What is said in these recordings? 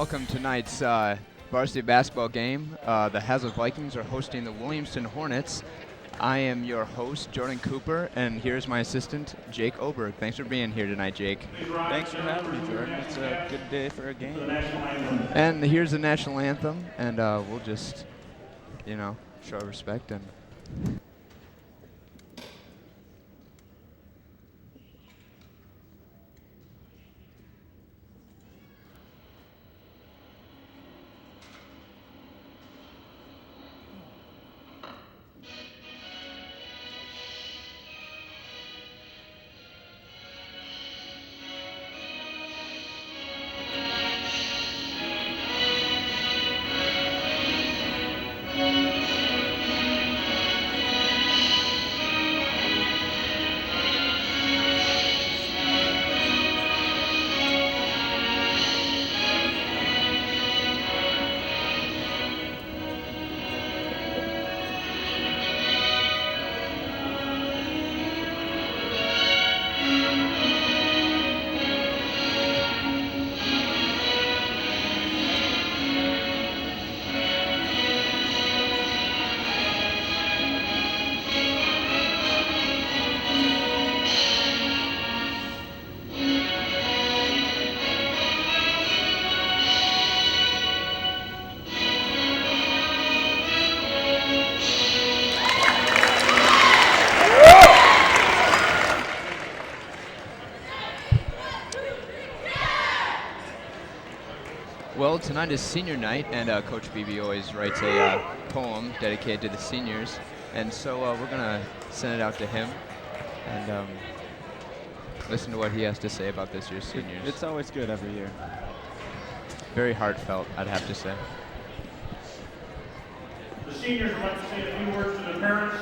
welcome tonight's varsity basketball game. The Hazlet Vikings are hosting the Williamston Hornets. I am your host, Jordan Cooper, and here's my assistant, Jake Oberg. Thanks for being here tonight, Jake. Thanks for having me, Jordan. It's a good day for a game. And here's the national anthem, and we'll just, show respect and... Well, tonight is senior night, and Coach Beebe always writes a poem dedicated to the seniors, and so we're going to send it out to him and listen to what he has to say about this year's seniors. It's always good every year. Very heartfelt, I'd have to say. The seniors would like to say a few words to the parents.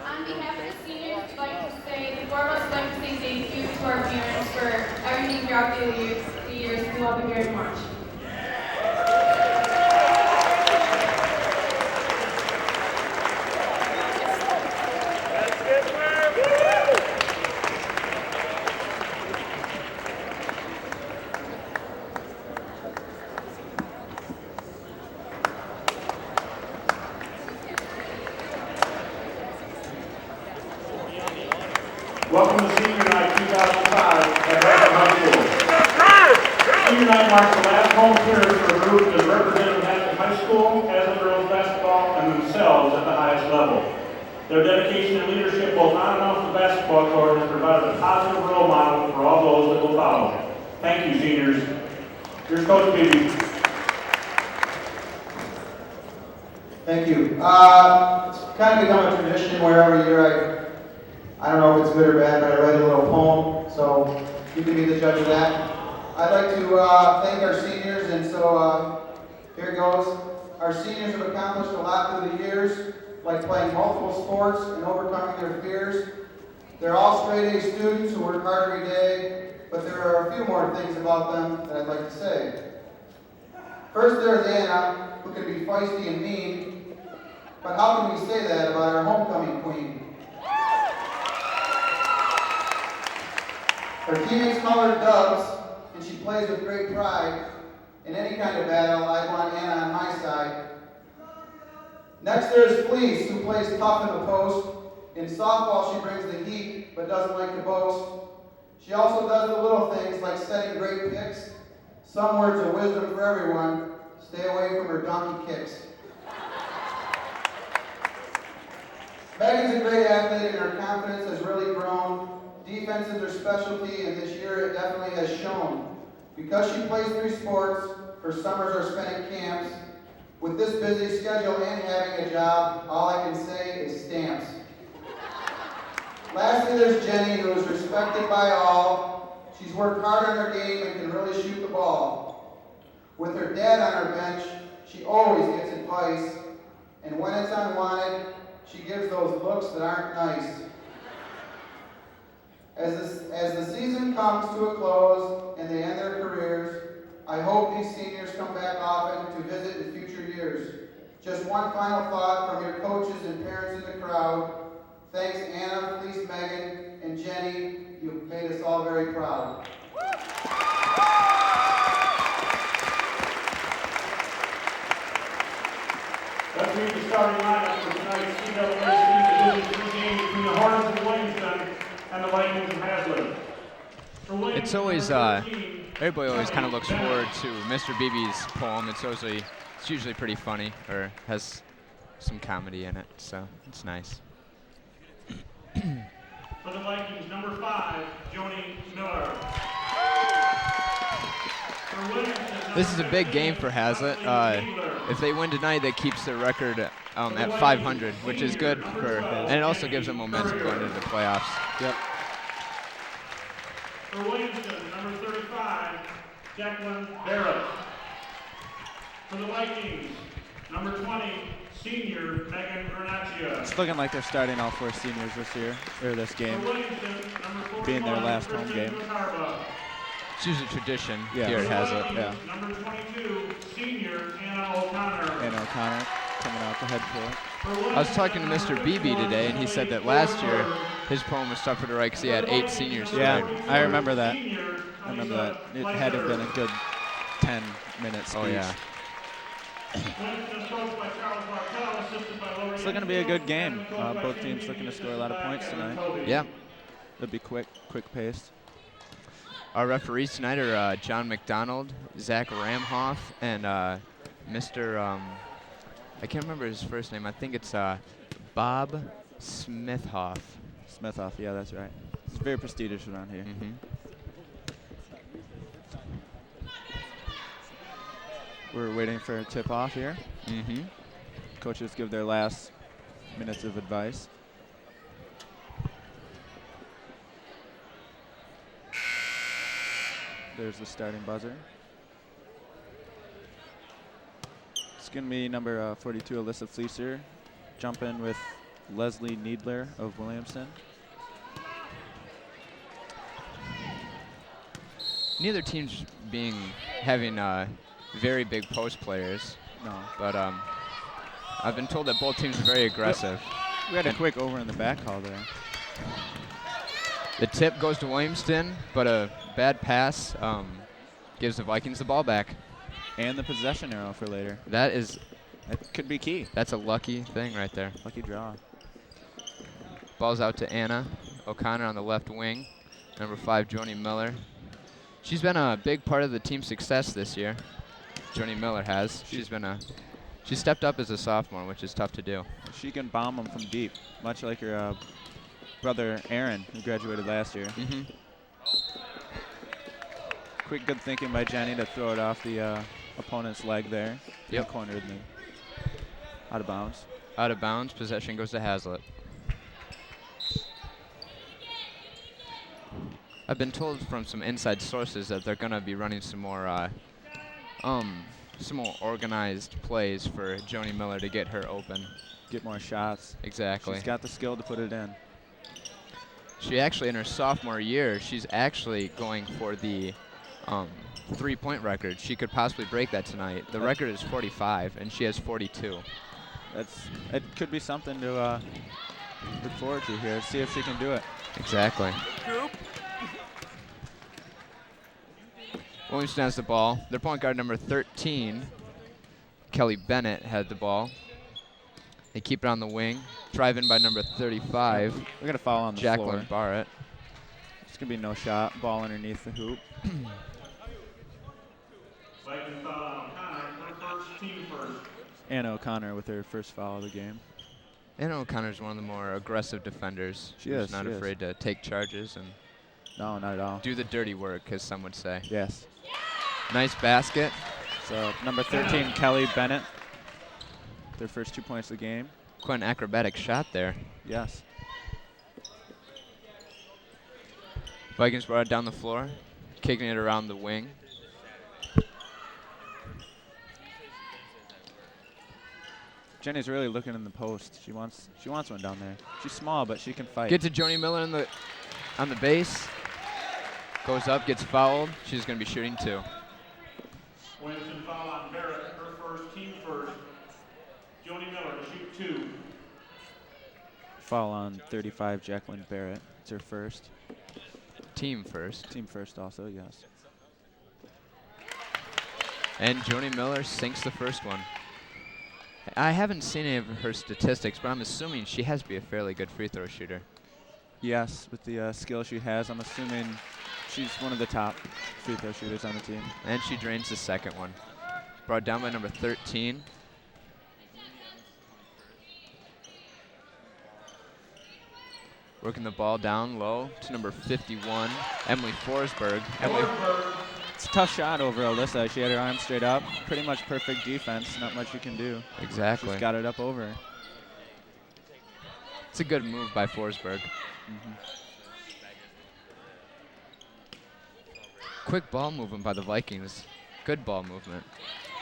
On behalf of the seniors, we'd like to say, the four of us would like to say thank you to our parents for everything throughout the years. We love you very much. Welcome to Senior Night 2005 at Radford High School. Senior Night marks the last home appearance for a group that represented Radford High School, Hazlet girls basketball, and themselves at the highest level. Their dedication and leadership both on and off the basketball court has provided a positive role model for all those that will follow. Thank you, seniors. Here's Coach Beebe. Thank you. It's kind of become a tradition where every year I don't know if it's good or bad, but I write a little poem, so you can be the judge of that. I'd like to thank our seniors, and so here it goes. Our seniors have accomplished a lot through the years, like playing multiple sports and overcoming their fears. They're all straight-A students who work hard every day, but there are a few more things about them that I'd like to say. First, there's Anna, who can be feisty and mean, but how can we say that about our homecoming queen? Her teammates call her Dubs, and she plays with great pride. In any kind of battle, I want Anna on my side. Next, there's Fleece, who plays tough in the post. In softball, she brings the heat, but doesn't like to boast. She also does the little things like setting great picks. Some words of wisdom for everyone: stay away from her donkey kicks. Megan's a great athlete, and her confidence has really grown. Defense is her specialty, and this year it definitely has shown. Because she plays 3 sports, her summers are spent at camps. With this busy schedule and having a job, all I can say is stamps. Lastly, there's Jenny, who is respected by all. She's worked hard on her game and can really shoot the ball. With her dad on her bench, she always gets advice, and when it's unwanted, she gives those looks that aren't nice. As the season comes to a close and they end their careers, I hope these seniors come back often to visit in future years. Just one final thought from your coaches and parents in the crowd. Thanks Anna, Fleece, Megan, and Jenny. You've made us all very proud. Let's meet the starting lineup for tonight's CWSC Division II game between the Hornets of Williamston and the Vikings of Hazlet. It's always, everybody always kind of looks forward to Mr. BB's poem. It's usually pretty funny, or has some comedy in it, so it's nice. For the Vikings, number 5, Joni Miller. For Williamston, This is a big game for Hazlet. If they win tonight, that keeps their record at 500, which is good for, and it also gives them momentum going into the playoffs. Yep. For Williamston, number 35, Jacqueline Barrett. For the Vikings, number 20, senior Megan Bernaccia. It's looking like they're starting all 4 seniors this year, or this game, For Williamston, number 41, being their last home Kristen game. Kotarba. It's usually tradition Yeah. here at Hazlet. Yeah. Number 22, senior Anna O'Connor. Anna O'Connor coming out the head court. I was talking to Mr. BB today, and he said that last year his poem was tougher to write because he had 8 seniors to Yeah, write. I remember that. I remember that. It had to have been a good 10-minute speech. Oh, yeah. It's looking to be a good game. Both teams looking to score a lot of points tonight. Yeah. It'll be quick paced. Our referees tonight are John McDonald, Zach Ramhoff, and Mr. I can't remember his first name. I think it's Bob Smithoff. Smithoff, yeah, that's right. It's very prestigious around here. Mm-hmm. We're waiting for a tip-off here. Mm-hmm. Coaches give their last minutes of advice. There's the starting buzzer. It's going to be number 42, Alyssa Fleeser, jumping with Leslie Needler of Williamston. Neither team's having very big post players, No. but I've been told that both teams are very aggressive. We had a quick over in the back call there. The tip goes to Williamston, but a bad pass gives the Vikings the ball back. And the possession arrow for later. That could be key. That's a lucky thing right there. Lucky draw. Ball's out to Anna O'Connor on the left wing. Number 5, Joni Miller. She's been a big part of the team's success this year. Joni Miller has. She stepped up as a sophomore, which is tough to do. She can bomb them from deep, much like her brother Aaron, who graduated last year. Mm-hmm. Quick good thinking by Jenny to throw it off the opponent's leg there. Yep. Cornered me. Out of bounds. Out of bounds. Possession goes to Hazlet. I've been told from some inside sources that they're going to be running some more organized plays for Joni Miller to get her open. Get more shots. Exactly. She's got the skill to put it in. She actually, in her sophomore year, she's actually going for the 3-point record. She could possibly break that tonight. The record is 45, and she has 42. It could be something to look forward to here. See if she can do it. Exactly. Williamston has the ball. Their point guard number 13, Kelly Bennett, had the ball. They keep it on the wing. Drive in by number 35. We're going to foul on the Jacqueline floor. Barrett. It's going to be no shot. Ball underneath the hoop. Vikings foul on O'Connor, her first, team first. Anna O'Connor with her first foul of the game. Anna O'Connor's one of the more aggressive defenders. She She's is, not she is. afraid to take charges and No, not at all. do the dirty work, as some would say. Yes. Nice basket. So number 13, Kelly Bennett. Their first 2 points of the game. Quite an acrobatic shot there. Yes. Vikings brought it down the floor, kicking it around the wing. Jenny's really looking in the post. She wants one down there. She's small, but she can fight. Get to Joni Miller on the base. Goes up, gets fouled. She's going to be shooting 2. Williamston foul on Barrett, her first, team first. Joni Miller to shoot 2. Foul on 35, Jacqueline Barrett. It's her first. Team first. Team first also, yes. And Joni Miller sinks the first one. I haven't seen any of her statistics, but I'm assuming she has to be a fairly good free throw shooter. Yes, with the skill she has, I'm assuming she's one of the top free throw shooters on the team. And she drains the second one. Brought down by number 13. Working the ball down low to number 51, Emily Forsberg. It's a tough shot over Alyssa. She had her arm straight up. Pretty much perfect defense. Not much you can do. Exactly. She's got it up over. It's a good move by Forsberg. Quick ball movement by the Vikings. Good ball movement.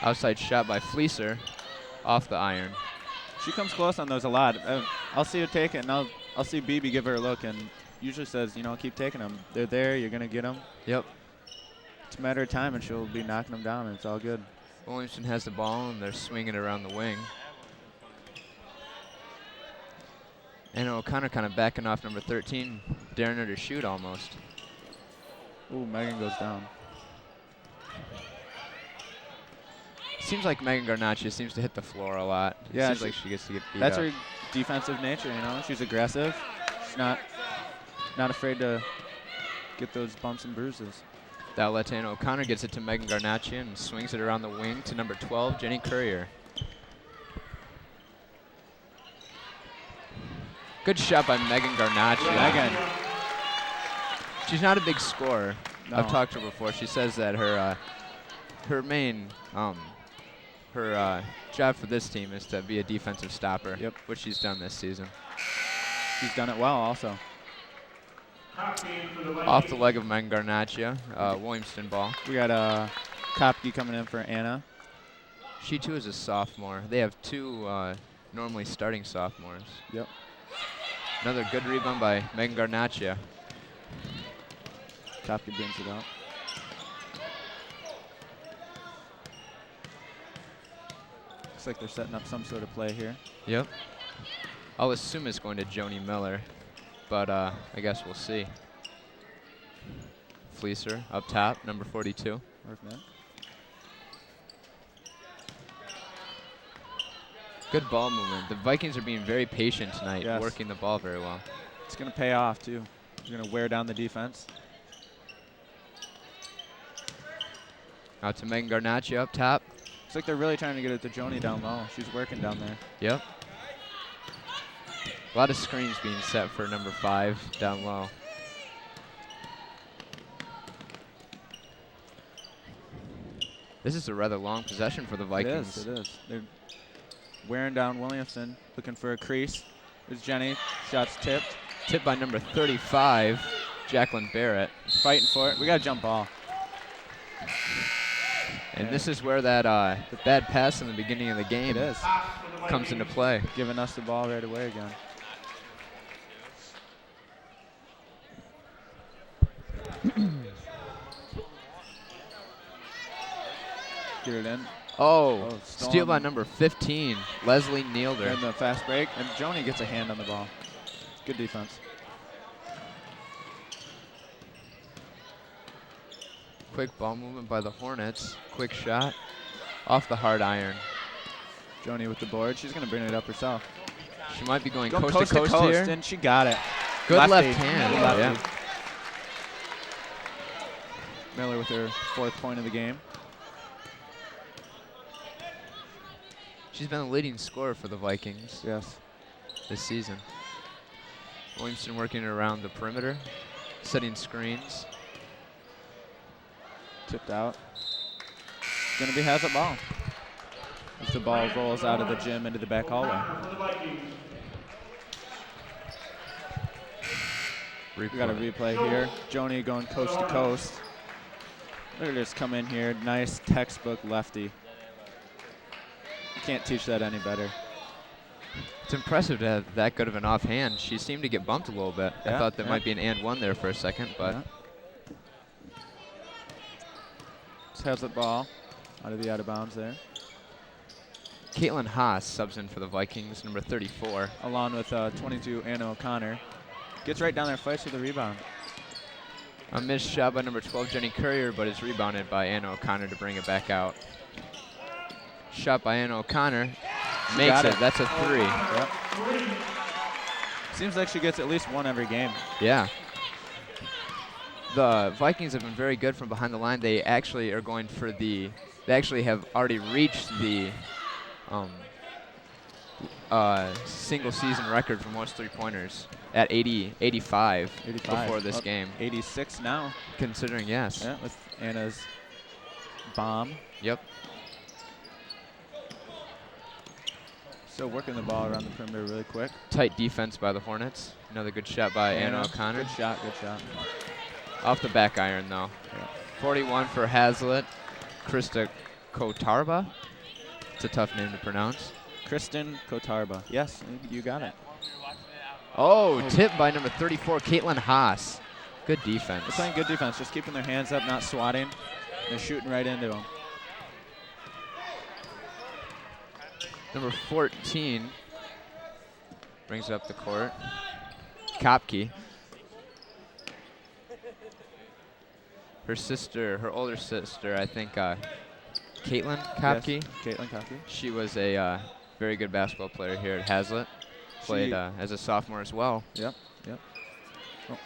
Outside shot by Fleeser off the iron. She comes close on those a lot. I'll see her take it, and I'll see BB give her a look, and usually says, you know, keep taking them. They're there. You're going to get them. Yep. It's a matter of time, and she'll be knocking them down, and it's all good. Williamston has the ball, and they're swinging it around the wing. And O'Connor kind of backing off number 13, daring her to shoot almost. Ooh, Megan goes down. Seems like Megan Garnaccia seems to hit the floor a lot. Yeah, Seems like she gets to get beat That's up. her defensive nature, you know. She's aggressive. She's not afraid to get those bumps and bruises. That left-hand O'Connor gets it to Megan Garnaccia and swings it around the wing to number 12, Jenny Courier. Good shot by Megan Garnaccia. Megan. She's not a big scorer. No. I've talked to her before. She says that her main job for this team is to be a defensive stopper. Yep. Which she's done this season. She's done it well also. Off the leg of Megan Garnaccia, Williamston ball. We got Kopke coming in for Anna. She too is a sophomore. They have two normally starting sophomores. Yep. Another good rebound by Megan Garnaccia. Kopke brings it out. Looks like they're setting up some sort of play here. Yep. I'll assume it's going to Joni Miller, but I guess we'll see. Fleeser up top, number 42. Working it. Good ball movement. The Vikings are being very patient tonight, Yes. working the ball very well. It's going to pay off, too. They're going to wear down the defense. Out to Megan Garnaccia up top. Looks like they're really trying to get it to Joni down low. She's working down there. Yep. A lot of screens being set for number 5 down low. This is a rather long possession for the Vikings. It is. They're wearing down Williamston, looking for a crease. There's Jenny. Shots tipped. Tipped by number 35, Jacqueline Barrett. Fighting for it. We got to jump ball. And this is where that the bad pass in the beginning of the game comes into play. Giving us the ball right away again. Get it in. Oh, Storm. steal by number 15, Leslie Neilder. And the fast break. And Joni gets a hand on the ball. Good defense. Quick ball movement by the Hornets. Quick shot off the hard iron. Joni with the board. She's going to bring it up herself. She might be going Go coast to coast here. And she got it. Good Lefty. left hand. Lefty. Yeah. Miller with her 4th point of the game. She's been the leading scorer for the Vikings Yes. this season. Williamston working around the perimeter, setting screens. Tipped out. Going to be has a ball. As the ball rolls out of the gym into the back hallway. We got a replay here. Joni going coast to coast. Look at this come in here. Nice textbook lefty. You can't teach that any better. It's impressive to have that good of an offhand. She seemed to get bumped a little bit. I Yeah, thought there yeah. might be an and one there for a second, but Yeah. Just has the ball out of the out of bounds there. Caitlin Haas subs in for the Vikings, number 34. Along with 22 Anna O'Connor. Gets right down there, fights for the rebound. A missed shot by number 12, Jenny Courier, but it's rebounded by Anna O'Connor to bring it back out. Shot by Anna O'Connor. Makes it. That's a 3. Yep. Seems like she gets at least one every game. Yeah. The Vikings have been very good from behind the line. They actually are going for they actually have already reached the single season record for most three-pointers at 85 before this game. 86 now. Considering, yes. Yeah, with Anna's bomb. Yep. Still working the ball around the perimeter really quick. Tight defense by the Hornets. Another good shot by Anna O'Connor. Good shot, good shot. Off the back iron, though. Yeah. 41 for Hazlitt. Krista Kotarba. It's a tough name to pronounce. Kristen Kotarba. Yes, you got it. Oh, tipped by number 34, Caitlin Haas. Good defense. They're playing good defense, just keeping their hands up, not swatting. They're shooting right into them. Number 14 brings it up the court. Kopke. Her older sister, I think, Caitlin Kopke. Yes, Caitlin Kopke. She was a very good basketball player here at Hazlitt. Played as a sophomore as well. Yep. Oh.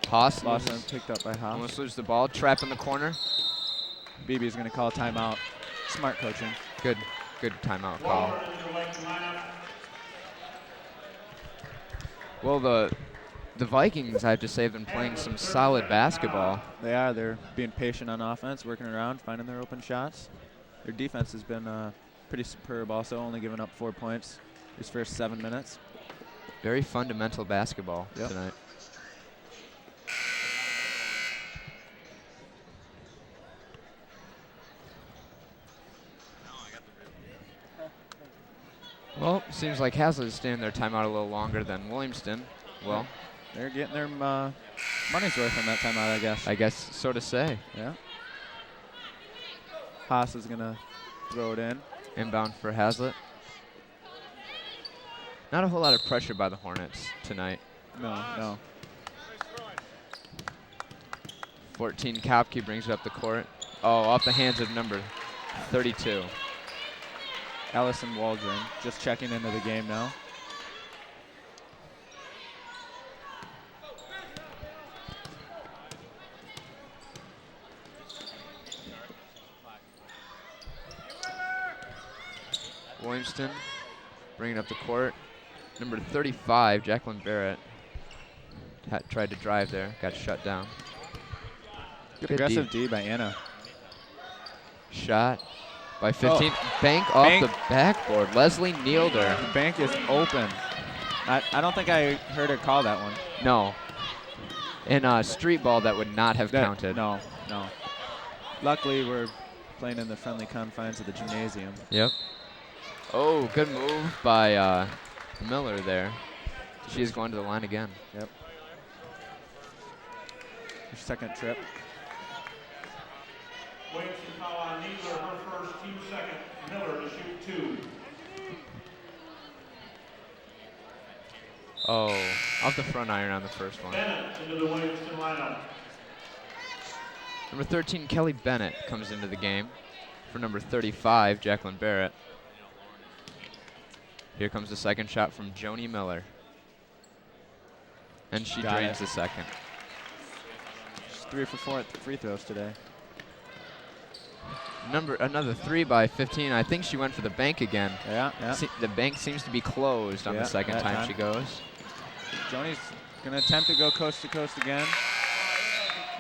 Haas Lost and picked up by Haas. almost lose the ball. Trap in the corner. BB's going to call a timeout. Smart coaching. Good timeout call. Well, the Vikings, I have to say, have been playing some solid basketball. They are. They're being patient on offense, working around, finding their open shots. Their defense has been pretty superb also, only giving up 4 points these first 7 minutes. Very fundamental basketball Yep. tonight. Well, seems like Hazlitt is staying their timeout a little longer than Williamston. Well, they're getting their money's worth on that timeout, I guess. I guess so to say. Yeah. Haas is going to throw it in. Inbound for Hazlitt. Not a whole lot of pressure by the Hornets tonight. No. 14, Kopke brings it up the court. Oh, off the hands of number 32. Allison Waldron just checking into the game now. Williamston bringing up the court. Number 35, Jacqueline Barrett, tried to drive there, got shut down. Good aggressive D by Anna. Shot by 15. Bank off the backboard. Leslie Neilder. The bank is open. I don't think I heard her call that one. No. In street ball, that would not have counted. No. Luckily, we're playing in the friendly confines of the gymnasium. Yep. Oh, good move by Miller there. She is going to the line again. Yep. Her second trip. Williamston foul on Needler, her first, team second. Miller to shoot 2. Oh, off the front iron on the first one. Bennett into the Williamston lineup. Number 13, Kelly Bennett comes into the game for number 35, Jacqueline Barrett. Here comes the second shot from Joni Miller. And she drains the second. She's 3 for 4 at the free throws today. Another 3 by 15. I think she went for the bank again. Yeah. The bank seems to be closed on the second time she goes. Joni's going to attempt to go coast to coast again.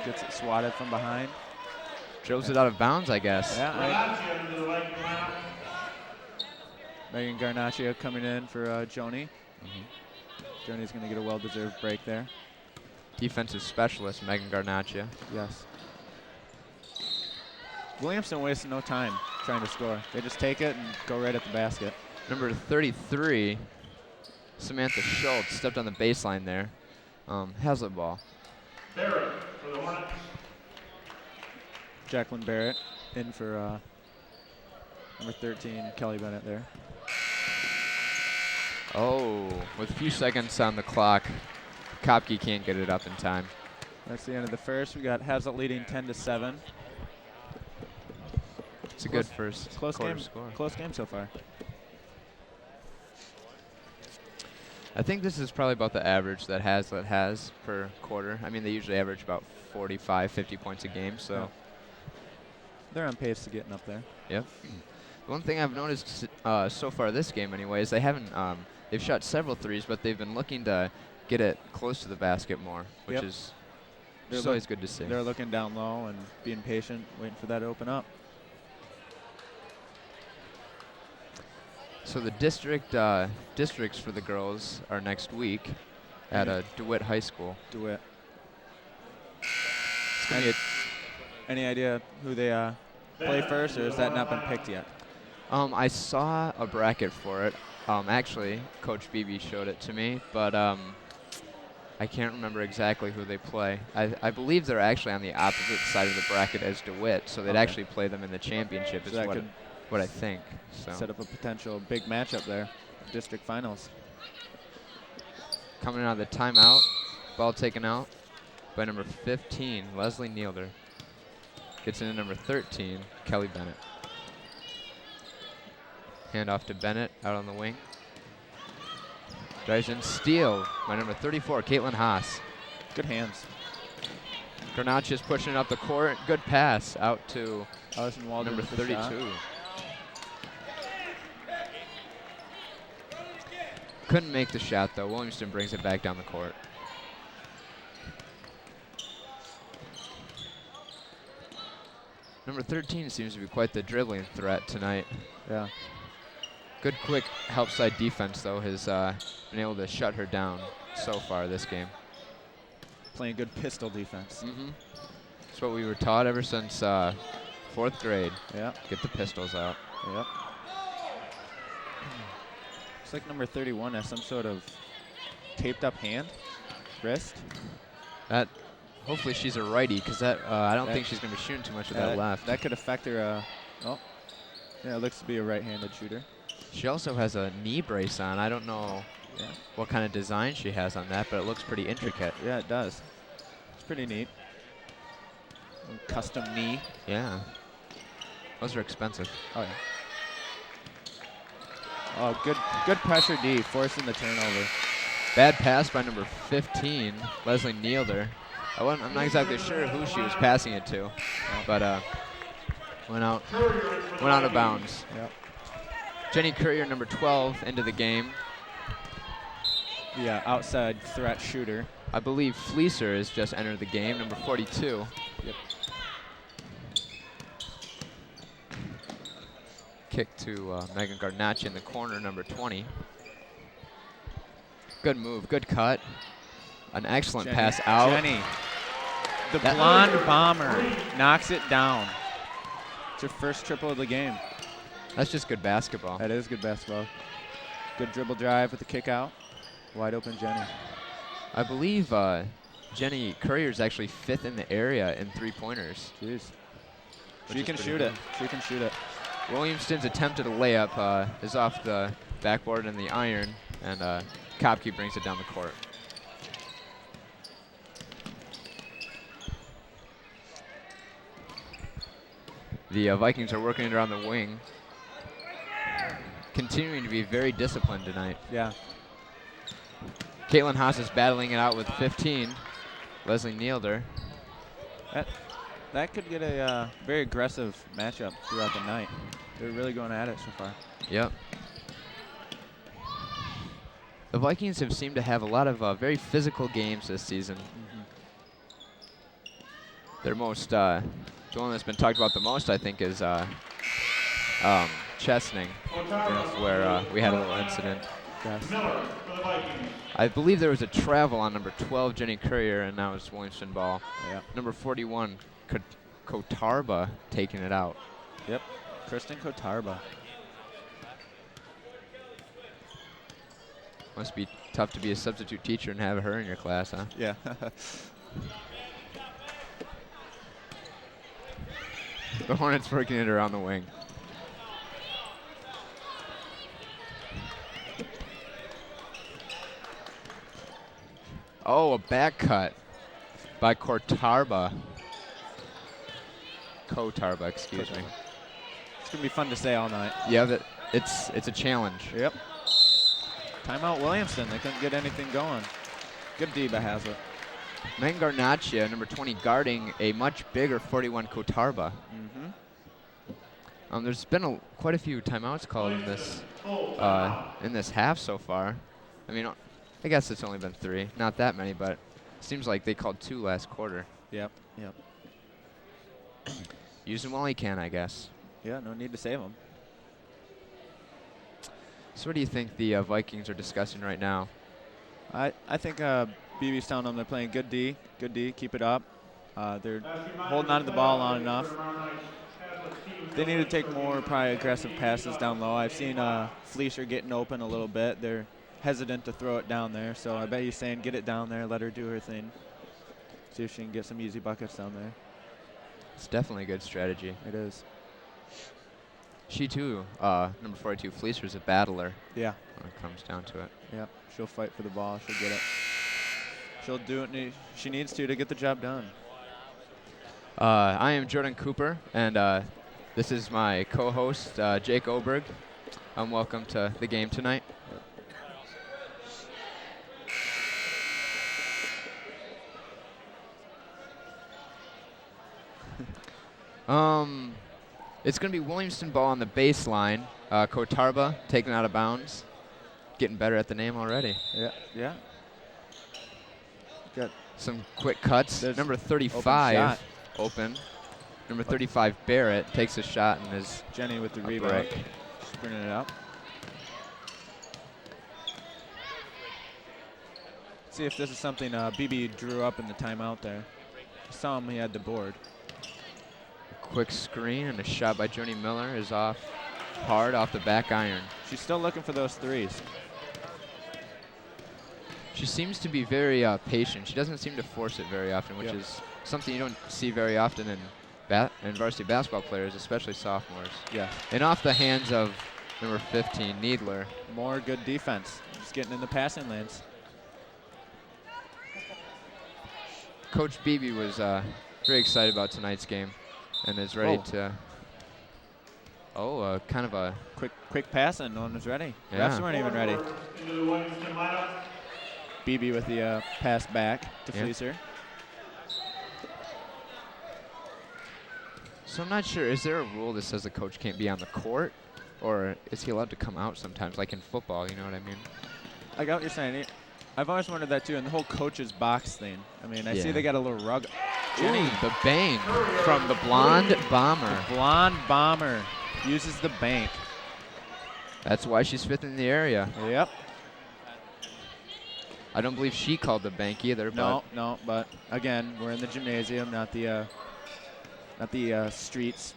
Gets it swatted from behind. Drills it out of bounds, I guess. Garnaccia into the right lineup. Megan Garnaccia coming in for Joni. Joni's going to get a well-deserved break there. Defensive specialist, Megan Garnaccia. Yes. Williamston wasting no time trying to score. They just take it and go right at the basket. Number 33, Samantha Schultz, stepped on the baseline there. Hazlitt ball. Barrett for the Hornets. Jacqueline Barrett in for number 13, Kelly Bennett there. Oh, with a few seconds on the clock, Kopke can't get it up in time. That's the end of the first. We got Hazlitt leading 10-7. It's a good first Close quarter game. score. Close game so far. I think this is probably about the average that Hazlitt has per quarter. I mean, they usually average about 45, 50 points a game, so. Yeah. They're on pace to getting up there. Yep. The one thing I've noticed so far this game anyway is they haven't, they've shot several threes, but they've been looking to get it close to the basket more, which is just always good to see. They're looking down low and being patient, waiting for that to open up. So the districts for the girls are next week at DeWitt High School. DeWitt. It's gonna be Any idea who they play first, or has that not been picked yet? I saw a bracket for it. Actually, Coach Beebe showed it to me, but I can't remember exactly who they play. I believe they're actually on the opposite side of the bracket as DeWitt, so they'd actually play them in the championship. So is that what could what I think. So set up a potential big matchup there, district finals. coming out of the timeout, ball taken out by number 15, Leslie Neilder. Gets into number 13, Kelly Bennett. Hand off to Bennett out on the wing. Drives in, steal by number 34, Caitlin Haas. Good hands. Granacci's pushing it up the court. Good pass out to Allison Waldron number with the 32. shot. Couldn't make the shot though. Williamston brings it back down the court. Number 13 seems to be quite the dribbling threat tonight. Yeah. Good quick help side defense though has been able to shut her down so far this game. Playing good pistol defense. Mm-hmm. That's what we were taught ever since 4th grade. Yeah. Get the pistols out. Yep. Looks like number 31 has some sort of taped up hand, wrist. That hopefully she's a righty because that I don't think she's going to be shooting too much with that left. That could affect her. Oh, yeah, it looks to be a right-handed shooter. She also has a knee brace on. I don't know what kind of design she has on that, but it looks pretty intricate. Yeah, it does. It's pretty neat. Custom knee. Yeah. Those are expensive. Oh, yeah. Oh, good pressure D, forcing the turnover. Bad pass by number 15, Leslie Neilder. I'm not exactly sure who she was passing it to, but went out of bounds. Yep. Jenny Courier, number 12, into the game. Yeah, outside threat shooter. I believe Fleecer has just entered the game, number 42. Yep. Kick to Megan Gardnacci in the corner, number 20. Good move, good cut. An excellent pass out. Jenny, the blonde bomber, knocks it down. It's her first triple of the game. That's just good basketball. That is good basketball. Good dribble drive with the kick out. Wide open Jenny. I believe Jenny Courier is actually 5th in the area in three-pointers. Jeez. Which She is can pretty shoot good. it. She can shoot it. Williamston's attempted a layup is off the backboard and the iron, and Kopke brings it down the court. The Vikings are working it around the wing, continuing to be very disciplined tonight. Yeah. Caitlin Haas is battling it out with 15. Leslie Neilder. That could get a very aggressive matchup throughout the night. They're really going at it so far. Yep. The Vikings have seemed to have a lot of very physical games this season. Their most, the one that's been talked about the most, I think, is Chesning, where we had a little incident. Yes. Miller for the Vikings. I believe there was a travel on number 12, Jenny Courier, and now it's Williamston ball. Yeah. Number 41, Kotarba taking it out. Yep. Kristen Kotarba. Must be tough to be a substitute teacher and have her in your class, huh? Yeah. The Hornets working it around the wing. Oh, a back cut by Kotarba. Kotarba, excuse me. It's going to be fun to say all night. Yeah, it's a challenge. Yep. Timeout Williamston. They couldn't get anything going. Good D by Hazlitt. Mangarnacia, number 20, guarding a much bigger 41 Kotarba. There's been quite a few timeouts called in this half so far. I mean, I guess it's only been 3, not that many, but it seems like they called 2 last quarter. Yep. Use him while he can, I guess. Yeah, no need to save him. So what do you think the Vikings are discussing right now? I think BB's telling them they're playing good D, keep it up. They're holding on to the ball long enough. They need to take more probably aggressive passes down low. I've seen Fleischer getting open a little bit. They're hesitant to throw it down there, so I bet he's saying get it down there, let her do her thing. See if she can get some easy buckets down there. It's definitely a good strategy. It is. She too, number 42, Fleischer's a battler. Yeah. When it comes down to it. Yep, she'll fight for the ball, she'll get it. She'll do it she needs to get the job done. I am Jordan Cooper, and this is my co-host, Jake Oberg. Welcome to the game tonight. It's going to be Williamston ball on the baseline. Kotarba taken out of bounds. Getting better at the name already. Yeah. Got some quick cuts. There's number 35 open. Number 35 Barrett takes a shot and is Jenny with the rebound. Sprinting it up. See if this is something BB drew up in the timeout there. Saw him, he had the board. Quick screen and a shot by Joni Miller is off hard off the back iron. She's still looking for those threes. She seems to be very patient. She doesn't seem to force it very often, which is something you don't see very often in varsity basketball players, especially sophomores. Yeah. And off the hands of number 15, Needler. More good defense. Just getting in the passing lanes. Coach Beebe was very excited about tonight's game and is ready to. Kind of a quick pass and no one was ready. Yeah. Refs weren't even ready. Beebe with the pass back to Fleischer. So I'm not sure, is there a rule that says the coach can't be on the court? Or is he allowed to come out sometimes, like in football, you know what I mean? I got what you're saying. I've always wondered that too, and the whole coach's box thing. I mean, I see they got a little rug. Jenny, the bang from the blonde bomber. The blonde bomber uses the bank. That's why she's 5th in the area. Yep. I don't believe she called the bank either. No, but again, we're in the gymnasium, not the streets.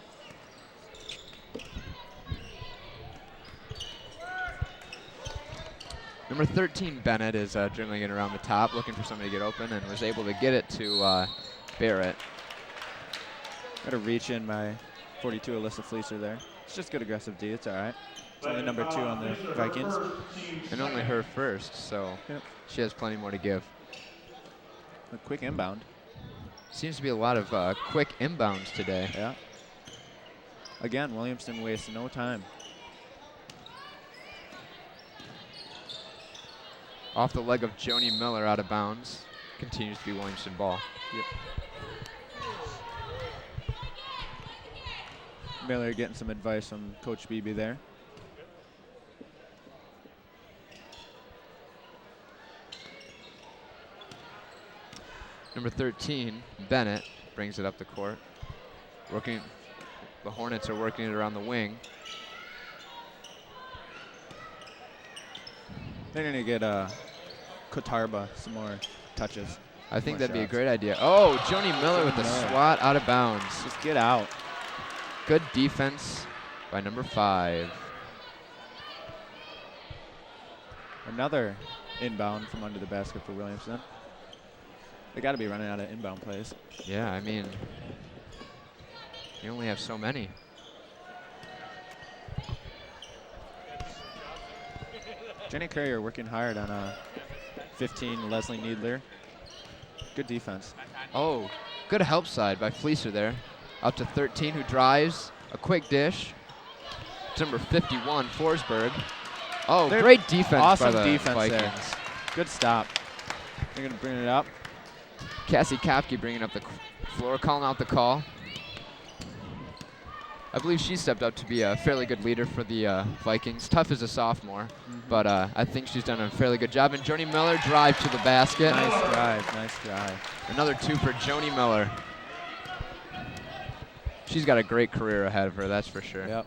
Number 13, Bennett, is dribbling it around the top, looking for somebody to get open, and was able to get it to Barrett. Got a reach in by 42, Alyssa Fleischer there. It's just good aggressive D. It's all right. It's only number 2 on the Vikings. And only her first, so she has plenty more to give. A quick inbound. Seems to be a lot of quick inbounds today. Yeah. Again, Williamston wastes no time. Off the leg of Joni Miller, out of bounds. Continues to be Williamston ball. Yep. Miller getting some advice from Coach Beebe there. Number 13, Bennett, brings it up the court. The Hornets are working it around the wing. They're going to get Kotarba some more touches. I think that'd be a great idea. Oh, Joni Miller with the swat out of bounds. Just get out. Good defense by number 5. Another inbound from under the basket for Williamston. They got to be running out of inbound plays. Yeah, I mean, you only have so many. Jenny Courier working hard on 15, Leslie Needler. Good defense. Oh, good help side by Fleecer there. Out to 13, who drives. A quick dish. It's number 51, Forsberg. Oh, great defense awesome by the defense Vikings. there. Good stop. They're going to bring it up. Cassie Kapke bringing up the floor, calling out the call. I believe she stepped up to be a fairly good leader for the Vikings. Tough as a sophomore, but I think she's done a fairly good job. And Joni Miller drive to the basket. Nice drive, nice drive. Another 2 for Joni Miller. She's got a great career ahead of her, that's for sure. Yep.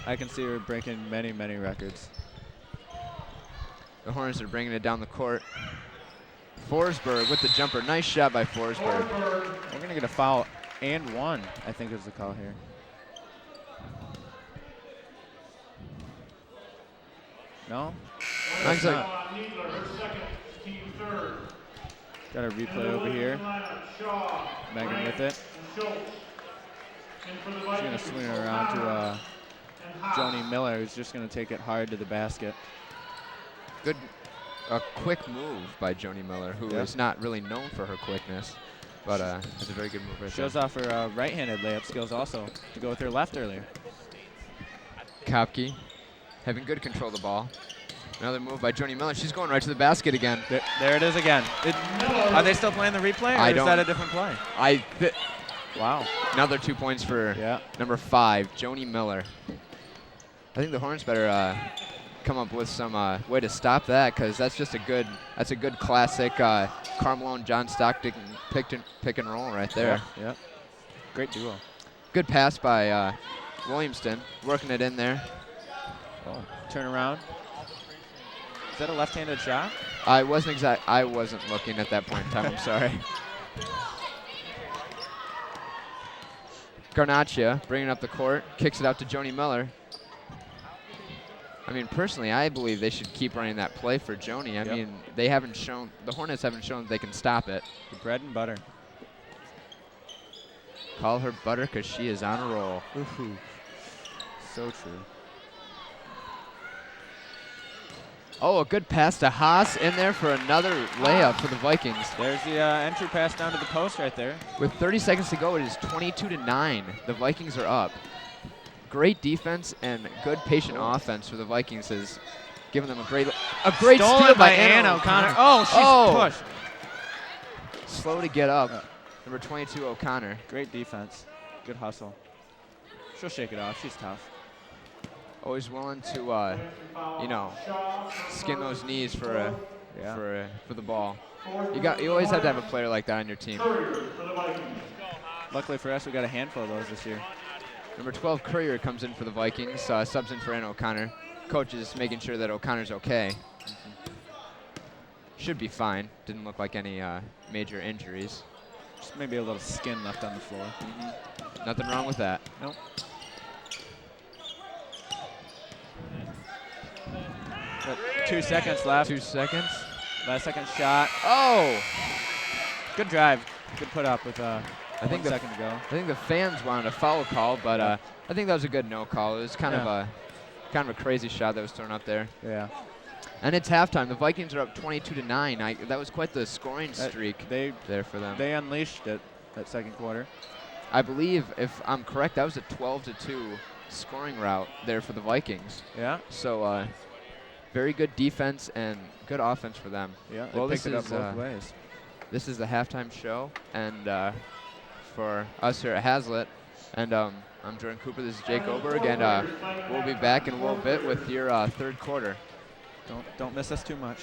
I can see her breaking many, many records. The Hornets are bringing it down the court. Forsberg with the jumper. Nice shot by Forsberg. We're going to get a foul and 1, I think is the call here. No? Looks like got a replay over here. Megan with it. She's going to swing it around to Joni Miller, who's just going to take it hard to the basket. a quick move by Joni Miller, who is not really known for her quickness, but it's a very good move right Shows there. off her right-handed layup skills also to go with her left earlier. Kopke having good control of the ball. Another move by Joni Miller. She's going right to the basket again. There it is again. Are they still playing the replay, or is that a different play? Wow. Another 2 points for number 5, Joni Miller. I think the Hornets better come up with some way to stop that, because that's just a good classic Carmelo and John Stockton pick and roll right there. Yeah. Great duo. Good pass by Williamston, working it in there. Oh, turn around. Is that a left-handed shot? I wasn't looking at that point in time. I'm sorry. Garnaccia bringing up the court, kicks it out to Joni Miller. I mean, personally, I believe they should keep running that play for Joni. I mean, the Hornets haven't shown that they can stop it. The bread and butter. Call her butter because she is on a roll. Ooh. So true. Oh, a good pass to Haas in there for another layup for the Vikings. There's the entry pass down to the post right there. With 30 seconds to go, it is 22-9. The Vikings are up. Great defense and good patient offense for the Vikings has given them a great steal by Anna O'Connor. Oh, she's pushed. Slow to get up. Number 22, O'Connor. Great defense. Good hustle. She'll shake it off. She's tough. Always willing to, skin those knees for the ball. You always have to have a player like that on your team. Luckily for us, we got a handful of those this year. Number 12, Courier comes in for the Vikings, subs in for Anna O'Connor. Coach is making sure that O'Connor's okay. Should be fine. Didn't look like any major injuries. Just maybe a little skin left on the floor. Nothing wrong with that. Nope. But 2 seconds left. 2 seconds. Last second shot. Oh! Good drive. Good put up with I think 1 second to go. I think the fans wanted a foul call, but I think that was a good no call. It was kind of a crazy shot that was thrown up there. Yeah. And it's halftime. The Vikings are up 22-9. That was quite the scoring streak there for them. They unleashed it that second quarter. I believe, if I'm correct, that was a 12-2 scoring route there for the Vikings. Yeah. So very good defense and good offense for them. Yeah. Well, they picked it up both ways. This is the halftime show, and for us here at Hazlitt, and I'm Jordan Cooper. This is Jake Oberg, and we'll be back in a little bit with your third quarter. Don't miss us too much.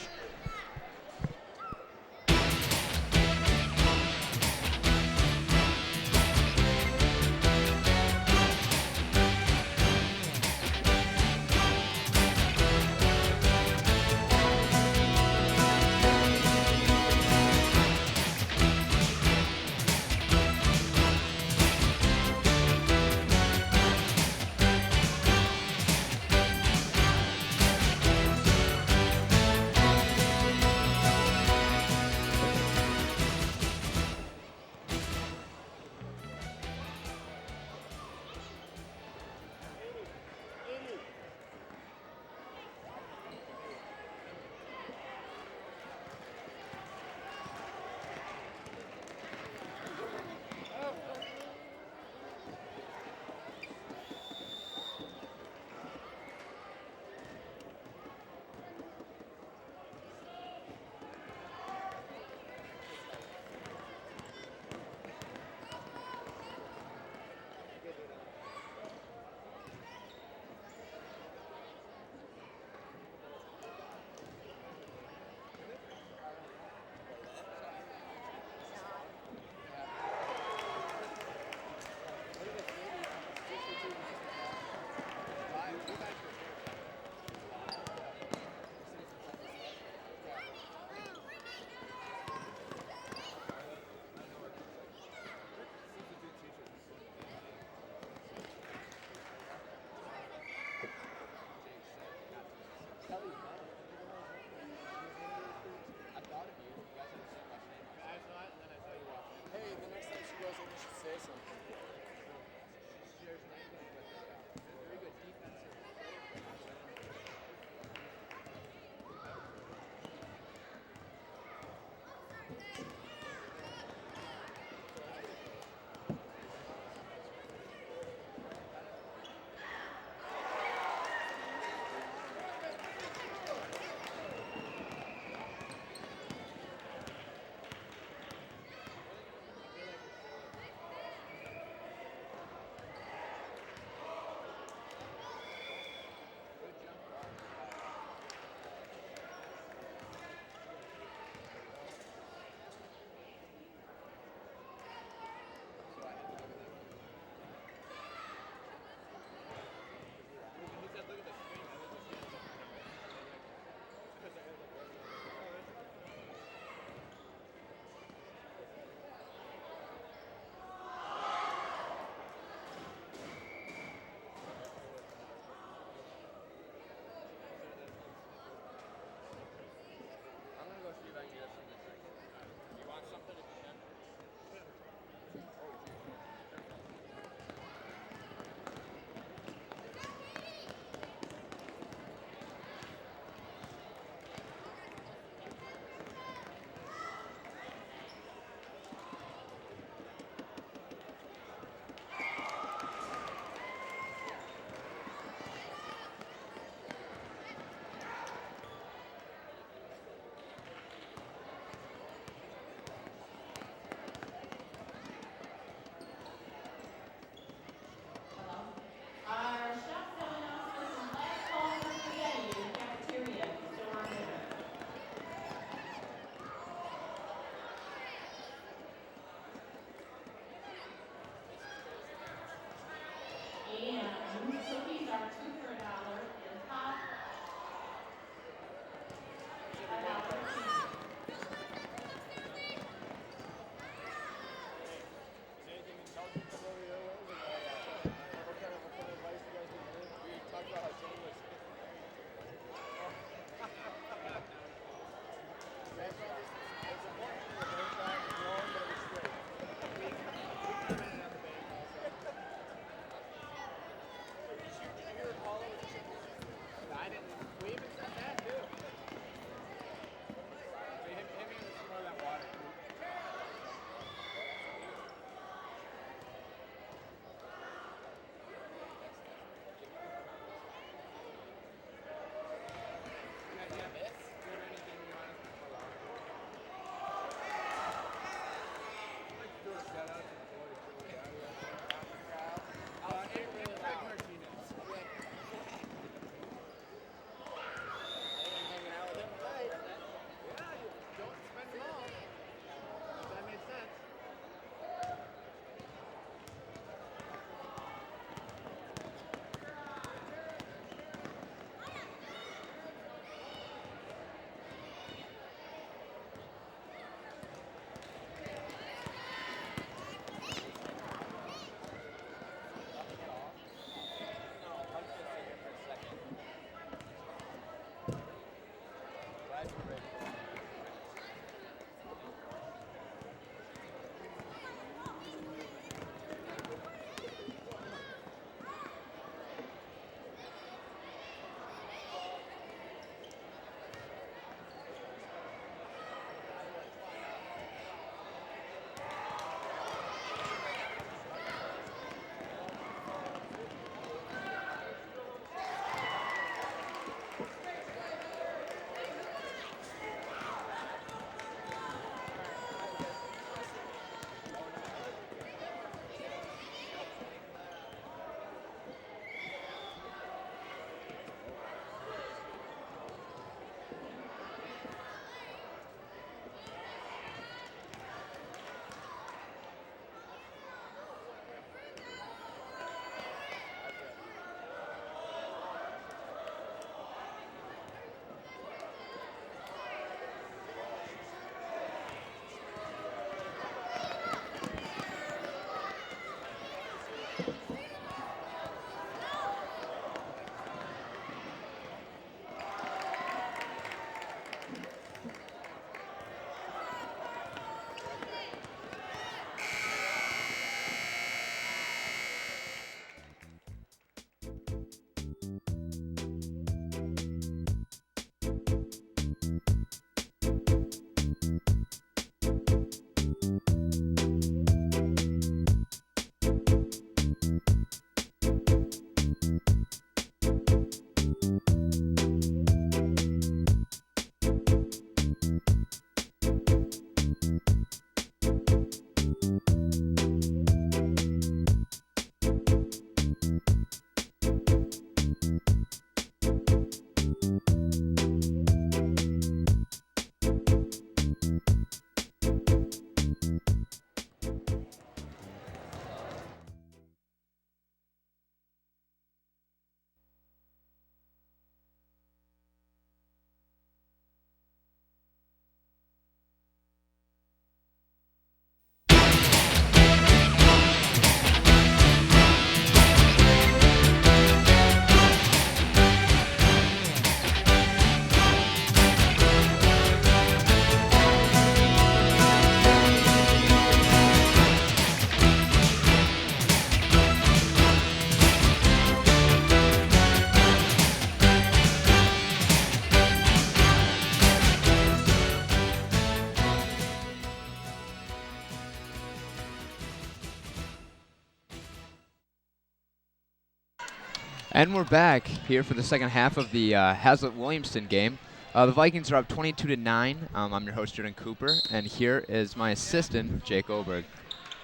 And we're back here for the second half of the Hazlitt-Williamston game. The Vikings are up 22-9. I'm your host, Jordan Cooper, and here is my assistant, Jake Oberg.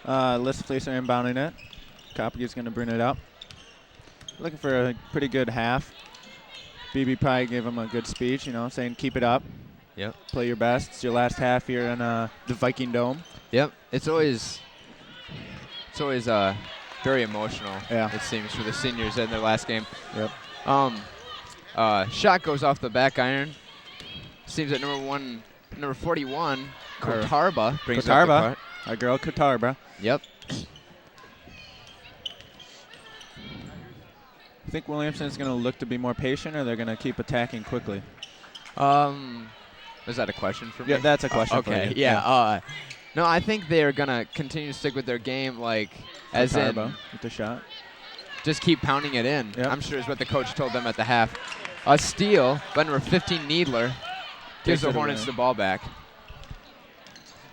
List Fleecer inbounding it. Kopke's going to bring it up. Looking for a pretty good half. BB probably gave him a good speech, saying keep it up. Yep. Play your best. It's your last half here in the Viking Dome. Yep. It's always very emotional, yeah, it seems, for the seniors in their last game. Yep. Shot goes off the back iron. Seems that number 41, Kotarba, brings up the court. Our girl Kotarba. Yep. I think Williamston's going to look to be more patient, or they're going to keep attacking quickly? Is that a question for me? Yeah, that's a question for you. Okay, yeah. No, I think they're going to continue to stick with their game, as in with the shot. Just keep pounding it in. Yep. I'm sure is what the coach told them at the half. A steal by number 15, Needler, gives the Hornets the ball back.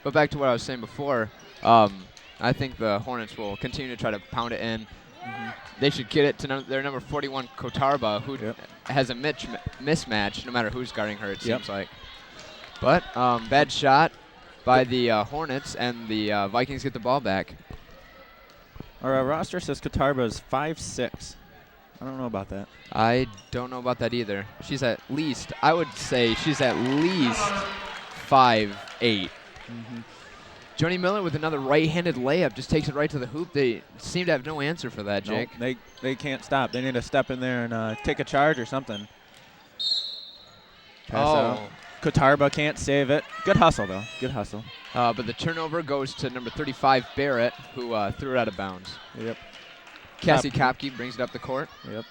But back to what I was saying before, I think the Hornets will continue to try to pound it in. Mm-hmm. They should get it to their number 41, Kotarba, who has a mismatch no matter who's guarding her, it seems like. But bad shot by the Hornets, and the Vikings get the ball back. Our roster says Kotarba is 5'6". I don't know about that. I don't know about that either. She's at least, I would say she's at least 5'8". Mm-hmm. Joni Miller with another right-handed layup, just takes it right to the hoop. They seem to have no answer for that, Jake. Nope, they can't stop. They need to step in there and take a charge or something. Pass out. Kotarba can't save it. Good hustle, though. Good hustle. But the turnover goes to number 35, Barrett, who threw it out of bounds. Yep. Cassie Kopke brings it up the court. Yep.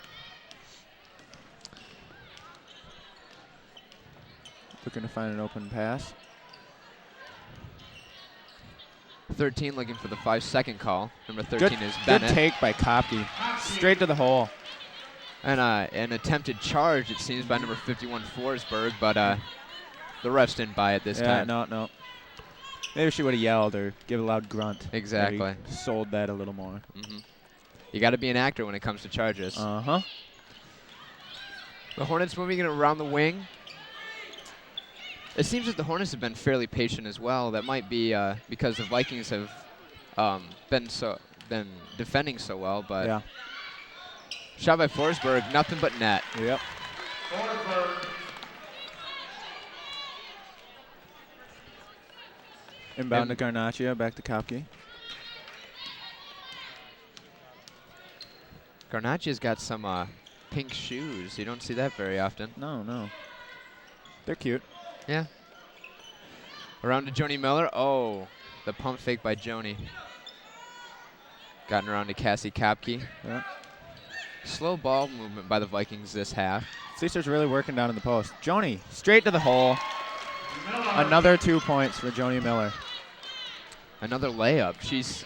Looking to find an open pass. 13 looking for the 5-second call. Number 13 is Bennett. Good take by Kopke. Straight to the hole. And an attempted charge, it seems, by number 51, Forsberg, but the refs didn't buy it this time. No. Maybe she would have yelled or give a loud grunt. Exactly. Maybe sold that a little more. Mm-hmm. You got to be an actor when it comes to charges. Uh-huh. The Hornets moving it around the wing. It seems that the Hornets have been fairly patient as well. That might be because the Vikings have been defending so well. But yeah. Shot by Forsberg, nothing but net. Yep. Inbound to Garnaccia, back to Kopke. Garnaccia's got some pink shoes. You don't see that very often. No. They're cute. Yeah. Around to Joni Miller. Oh, the pump fake by Joni. Gotten around to Cassie Kopke. Yeah. Slow ball movement by the Vikings this half. Caesar's really working down in the post. Joni, straight to the hole. Another 2 points for Joni Miller. Another layup. She's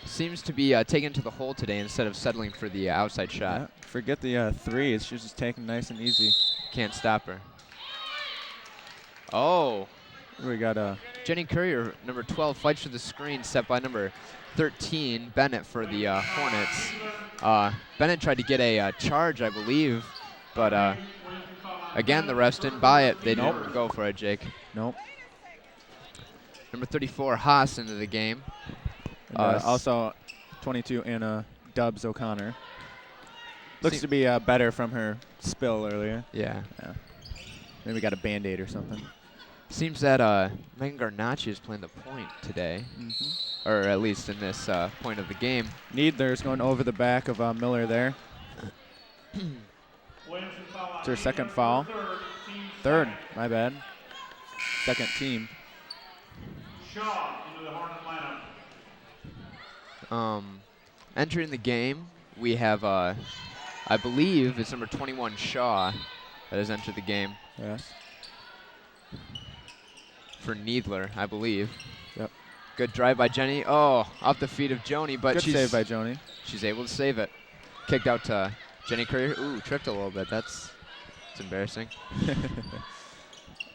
seems to be taken to the hole today instead of settling for the outside shot. Yeah. Forget the threes. She's just taking nice and easy. Can't stop her. Oh. We got Jenny Courier, number 12, fights for the screen, set by number 13, Bennett, for the Hornets. Bennett tried to get a charge, I believe, but again, the refs didn't buy it. They didn't go for it, Jake. Nope. Number 34, Haas, into the game. Also, 22, Anna Dubs O'Connor. Looks to be better from her spill earlier. Yeah. Maybe got a Band-Aid or something. Seems that Megan Garnaccia is playing the point today, or at least in this point of the game. Needler's going over the back of Miller there. It's her second foul. Third, my bad. Second team. Shaw into the Hornet lineup. Entering the game, we have, I believe, it's number 21, Shaw, that has entered the game. Yes. For Needler, I believe. Yep. Good drive by Jenny. Oh, off the feet of Joni, but good save by Joni. She's able to save it. Kicked out to Jenny Courier. Ooh, tripped a little bit. That's embarrassing.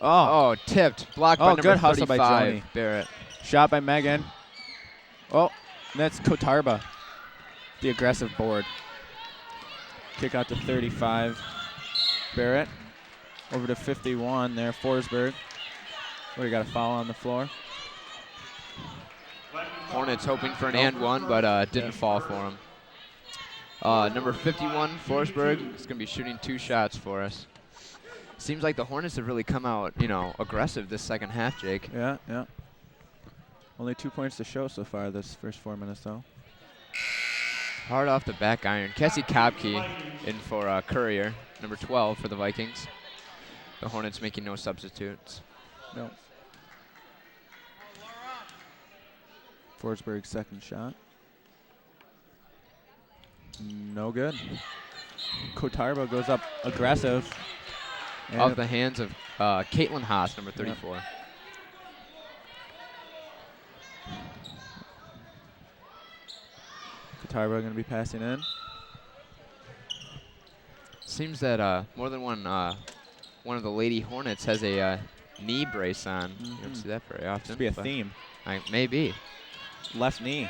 Oh, tipped. Blocked by number good 35, hustle by Joni. Barrett. Shot by Megan. Oh, that's Kotarba. The aggressive board. Kick out to 35. Barrett over to 51 there, Forsberg. We got a foul on the floor. Hornets hoping for an and one, but didn't fall for him. Number 51, Forsberg, is going to be shooting 2 shots for us. Seems like the Hornets have really come out, aggressive this second half, Jake. Yeah, yeah. Only 2 points to show so far this first 4 minutes, though. Hard off the back iron. Cassie Kopke in for Courier, number 12 for the Vikings. The Hornets making no substitutes. No. Forsberg's second shot. No good. Kotarbo goes up aggressive. Off the hands of Caitlin Haas, number 34. Yep. Kotarbo going to be passing in. Seems that more than one of the Lady Hornets has a knee brace on. You don't see that very often. Must be a theme. Maybe. Left knee.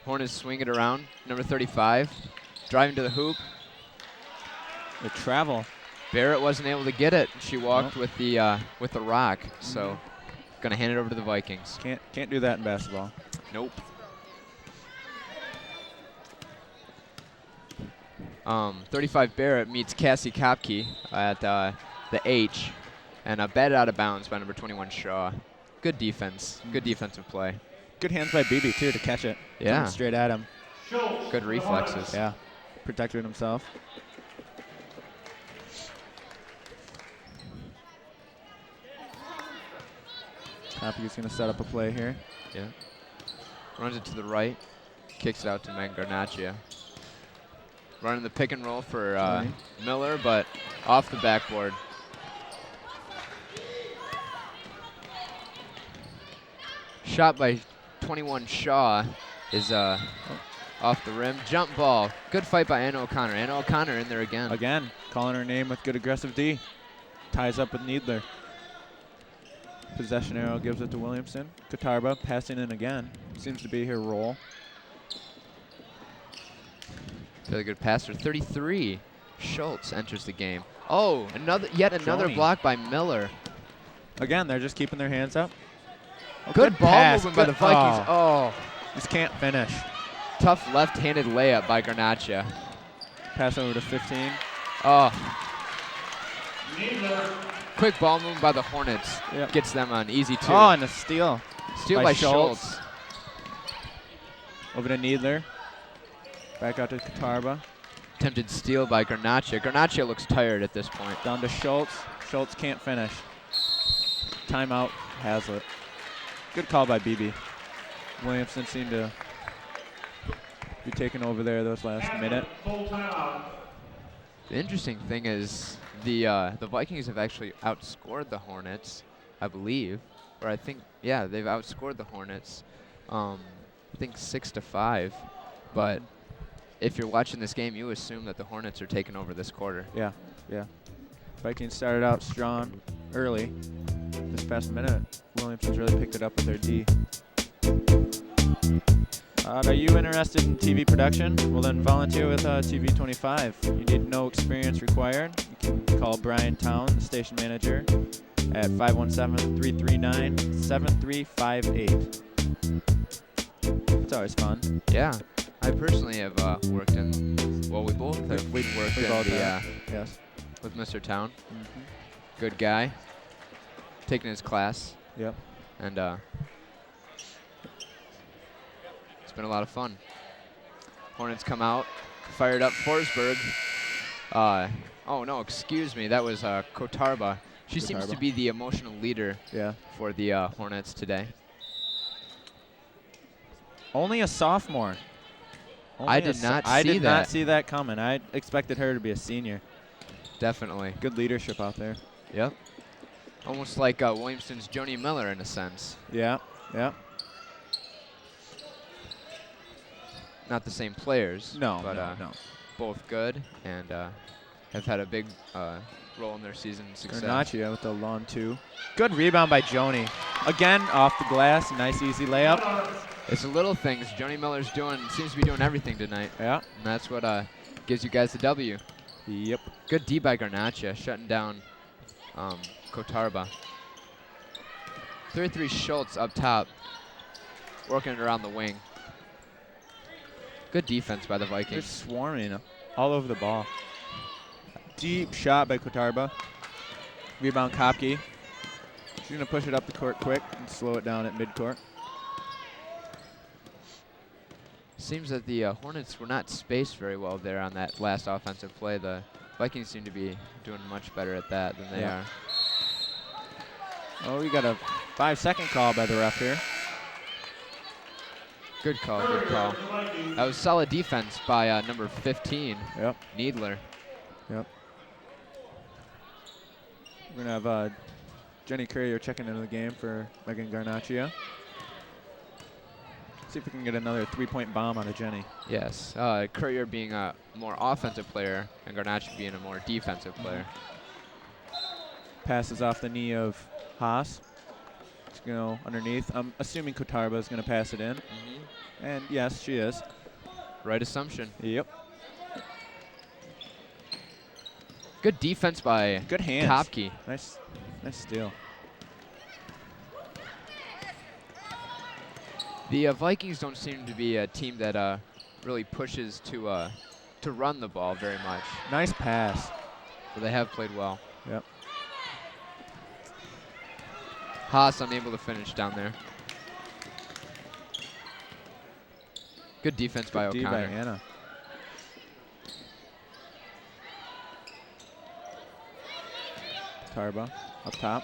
Hornets swing it around. Number 35, driving to the hoop. The travel. Barrett wasn't able to get it. She walked with the rock. So, gonna hand it over to the Vikings. Can't do that in basketball. Nope. 35 Barrett meets Cassie Kopke at the H, and batted out of bounds by number 21 Shaw. Good defense. Good defensive play. Good hands by BB too to catch it. Yeah. Coming straight at him. Good reflexes. Yeah. Protected himself. Kopke's going to set up a play here. Yeah. Runs it to the right. Kicks it out to Megan Garnaccia. Running the pick and roll for Miller, but off the backboard. Shot by 21 Shaw is off the rim. Jump ball. Good fight by Anna O'Connor. Anna O'Connor in there again. Again, calling her name with good aggressive D. Ties up with Needler. Possession arrow gives it to Williamston. Katarba passing in again. Seems to be her role. Really good passer. 33. Schultz enters the game. Oh, yet another Joni. block by Miller. Again, they're just keeping their hands up. Oh, Good ball pass. movement by the Vikings. Oh. Just can't finish. Tough left-handed layup by Garnaccia. Pass over to 15. Oh. Quick ball movement by the Hornets. Yep. Gets them on easy 2. Oh, and a steal. Steal by Schultz. Over to Needler. Back out to Katarba. Attempted steal by Garnaccia. Garnaccia looks tired at this point. Down to Schultz. Schultz can't finish. Timeout, Hazlitt. Good call by BB. Williamson seemed to be taking over there those last minute. The interesting thing is the Vikings have actually outscored the Hornets, I believe. Or I think, yeah, they've outscored the Hornets. I think 6-5. But if you're watching this game, you assume that the Hornets are taking over this quarter. Yeah, yeah. Vikings started out strong early. This past minute, Williamson's really picked it up with their D. Are you interested in TV production? Well, then volunteer with TV 25. You need no experience required. You can call Brian Town, the station manager, at 517-339-7358. It's always fun. Yeah. I personally have worked in, well, we both have worked in yes. with Mr. Town. Good guy. Taking his class. Yep. And it's been a lot of fun. Hornets come out, fired up Forsberg. Oh, no, excuse me. That was Kotarba. She seems to be the emotional leader for the Hornets today. Only a sophomore. I did not see that coming. I expected her to be a senior. Definitely. Good leadership out there. Yep. Almost like Williamston's Joni Miller in a sense. Yeah, yeah. Not the same players. No, but no. both good and have had a big role in their season success. Garnaccia with the long 2. Good rebound by Joni. Again, off the glass. Nice, easy layup. It's the little things. Joni Miller's seems to be doing everything tonight. Yeah. And that's what gives you guys the W. Yep. Good D by Garnacha, shutting down Kotarba. 3-3 Schultz up top, working it around the wing. Good defense by the They're Vikings. swarming all over the ball. Deep shot by Kotarba. Rebound Kopke. She's going to push it up the court quick and slow it down at midcourt. Seems that the Hornets were not spaced very well there on that last offensive play. The Vikings seem to be doing much better at that than they are. Oh, we got a 5-second call by the ref here. Good call, good call. That was solid defense by number 15, Yep. Needler. Yep. We're going to have Jenny Courier checking into the game for Megan Garnaccia. See if we can get another 3-point bomb out of Jenny. Yes, Courier being a more offensive player and Garnaccia being a more defensive player. Passes off the knee of Haas. It's going to go underneath. I'm assuming Kotarba is going to pass it in. And yes, she is. Right assumption. Yep. Good defense by Good hands. Kopke. Nice steal. The Vikings don't seem to be a team that really pushes to run the ball very much, Nice pass. but they have played well. Yep. Haas unable to finish down there. Good defense by D by O'Connor. Anna. Tarba up top.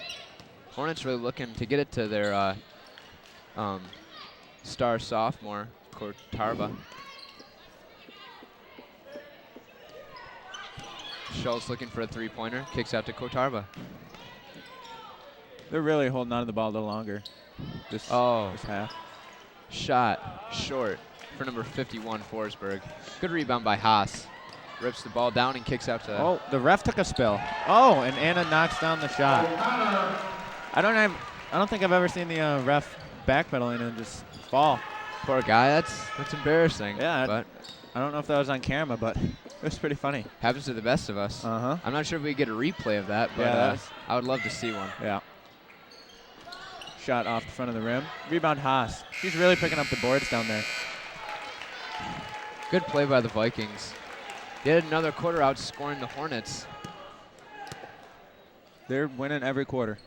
Hornets really looking to get it to their star sophomore, Kotarba. Schultz looking for a three-pointer, kicks out to Kotarba. They're really holding on to the ball a little longer. This half. Shot short for number 51, Forsberg. Good rebound by Haas. Rips the ball down and kicks out to. Oh, the ref took a spill. Oh, and Anna knocks down the shot. I don't think I've ever seen the ref backpedaling and just fall. Poor guy. That's embarrassing. Yeah, but I don't know if that was on camera, but it was pretty funny. happens to the best of us. Uh-huh. I'm not sure if we get a replay of that, but Yeah, I would love to see one. Yeah. Shot off the front of the rim. Rebound Haas. She's really picking up the boards down there. Good play by the Vikings. They had another quarter outscoring the Hornets. They're winning every quarter.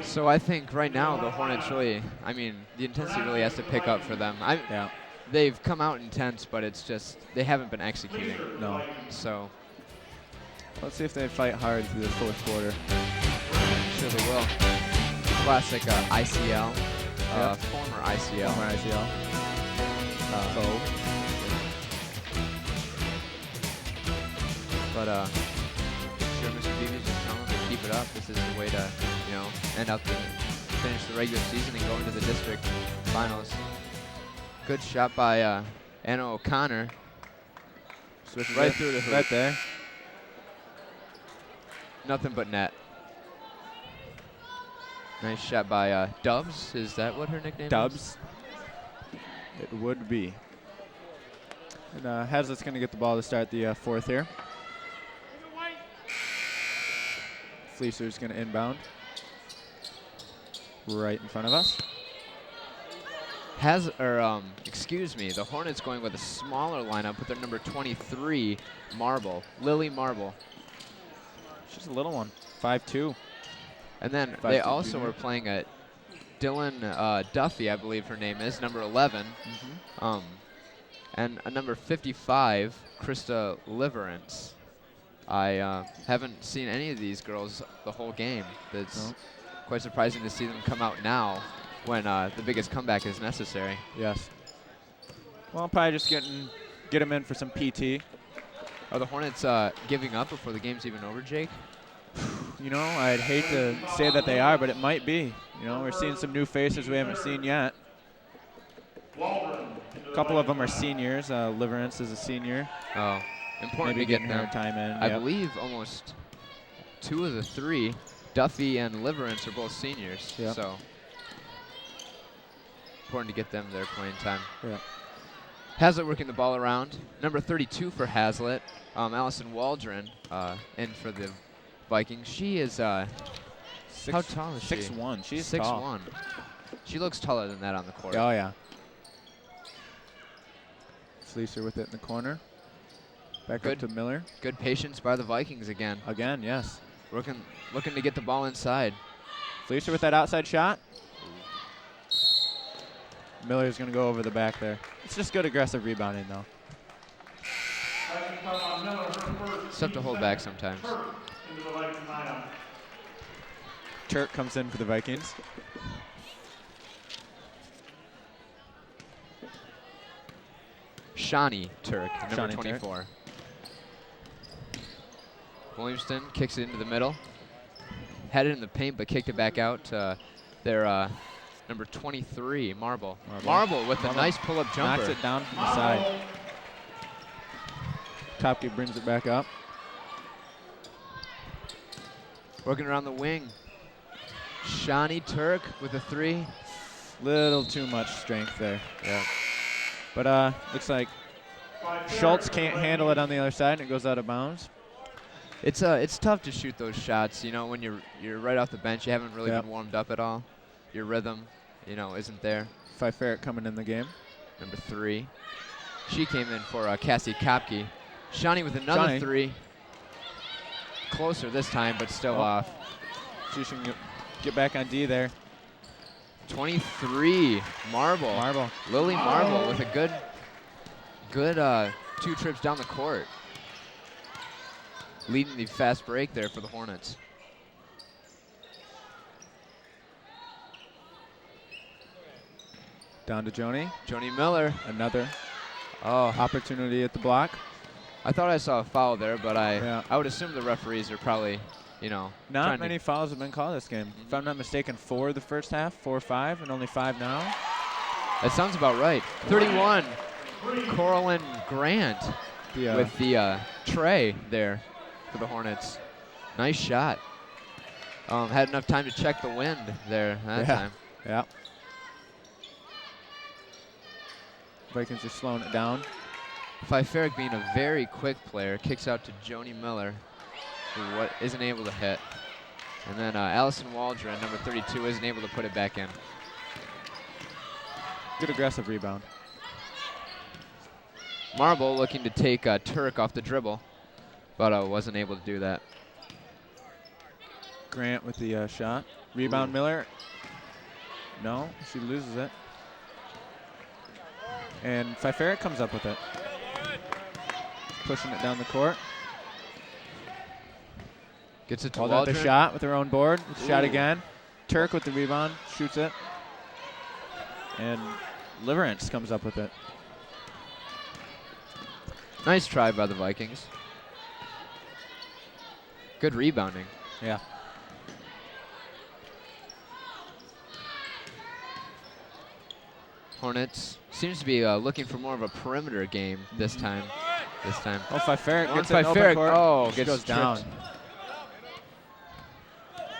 So I think right now the Hornets really, the intensity really has to pick up for them. Yeah. They've come out intense, but it's just they haven't been executing. No. So Let's see if they fight hard through the fourth quarter. sure they will. Classic ICL, Yep. former ICL. Former ICL. Foe. But sure, Mr. Beebe just telling them to keep it up. This is the way to, finish the regular season and go into the district finals. Good shot by Anna O'Connor. Switches Right it. through the hoop. Right there. Nothing but net. Nice shot by Dubs. Is that what her nickname is? Dubs. It would be. And Hazlitt's going to get the ball to start the fourth here. Fleecer's going to inbound. Right in front of us. The Hornets going with a smaller lineup with their number 23, Lily Marble. She's a little one. 5'2". And then 5'2" they also junior. were playing a Dylan Duffy, I believe her name is, number 11. And a number 55, Krista Liverance. I haven't seen any of these girls the whole game. It's quite surprising to see them come out now when the biggest comeback is necessary. Yes. Well, probably just get them in for some PT. Are the Hornets giving up before the game's even over, Jake? I'd hate to say that they are, but it might be. We're seeing some new faces we haven't seen yet. A couple of them are seniors. Liverance is a senior. Oh, important Maybe to get getting her them. time in. I Yep. believe almost 2 of the 3 Duffy and Liverance are both seniors, Yep. so important to get them their playing time. Yeah. Hazlitt working the ball around. Number 32 for Hazlitt, Allison Waldron, in for the Vikings. She is, how tall is she? 6'1". She's 6'1". tall. She looks taller than that on the court. Oh, yeah. Fleecer with it in the corner. Back up to Miller. Good patience by the Vikings again. Again, yes. Looking to get the ball inside. Fleecer with that outside shot. Miller's going to go over the back there. It's just good aggressive rebounding, though. It's tough to hold back sometimes. Turk comes in for the Vikings. Shawnee Turk, number Shawnee 24. Turk. Williamston kicks it into the middle. Had it in the paint, but kicked it back out to their number 23, Marble. Marble with a nice pull-up jumper. Knocks it down from the side. Topke brings it back up. Working around the wing. Shawnee Turk with a 3. Little too much strength there. Yeah. But looks like Schultz can't handle it on the other side, and it goes out of bounds. It's tough to shoot those shots, you know, when you're right off the bench. You haven't really been warmed up at all. Your rhythm, you know, isn't there. Pfeiffer coming in the game. Number 3. She came in for Cassie Kopke. Shawnee with another 3. Closer this time, but still off. She should get back on D there. 23, Marble. Lily Marble with a good 2 trips down the court. Leading the fast break there for the Hornets. Down to Joni. Joni Miller. Another opportunity at the block. I thought I saw a foul there, but I would assume the referees are probably, you know. Not many fouls have been called this game. If I'm not mistaken, 4 the first half, 4 or 5, and only 5 now. That sounds about right. 31, Coralyn Grant with the tray there for the Hornets. Nice shot. Had enough time to check the wind there that time. Yeah. Vikings are slowing it down. Pfeiffer being a very quick player, kicks out to Joni Miller, who isn't able to hit. And then Allison Waldron, number 32, isn't able to put it back in. Good aggressive rebound. Marble looking to take Turk off the dribble, but wasn't able to do that. Grant with the shot. Rebound Miller. No, she loses it. And Pfeiffer comes up with it. Pushing it down the court. Gets it to Called out Waldron. the shot with her own board. Shot again. Turk with the rebound. Shoots it. And Liverance comes up with it. Nice try by the Vikings. Good rebounding. Yeah. Hornets seems to be looking for more of a perimeter game this time. Oh, Pfeiffer gets it Pfeiffer, open court. She goes down.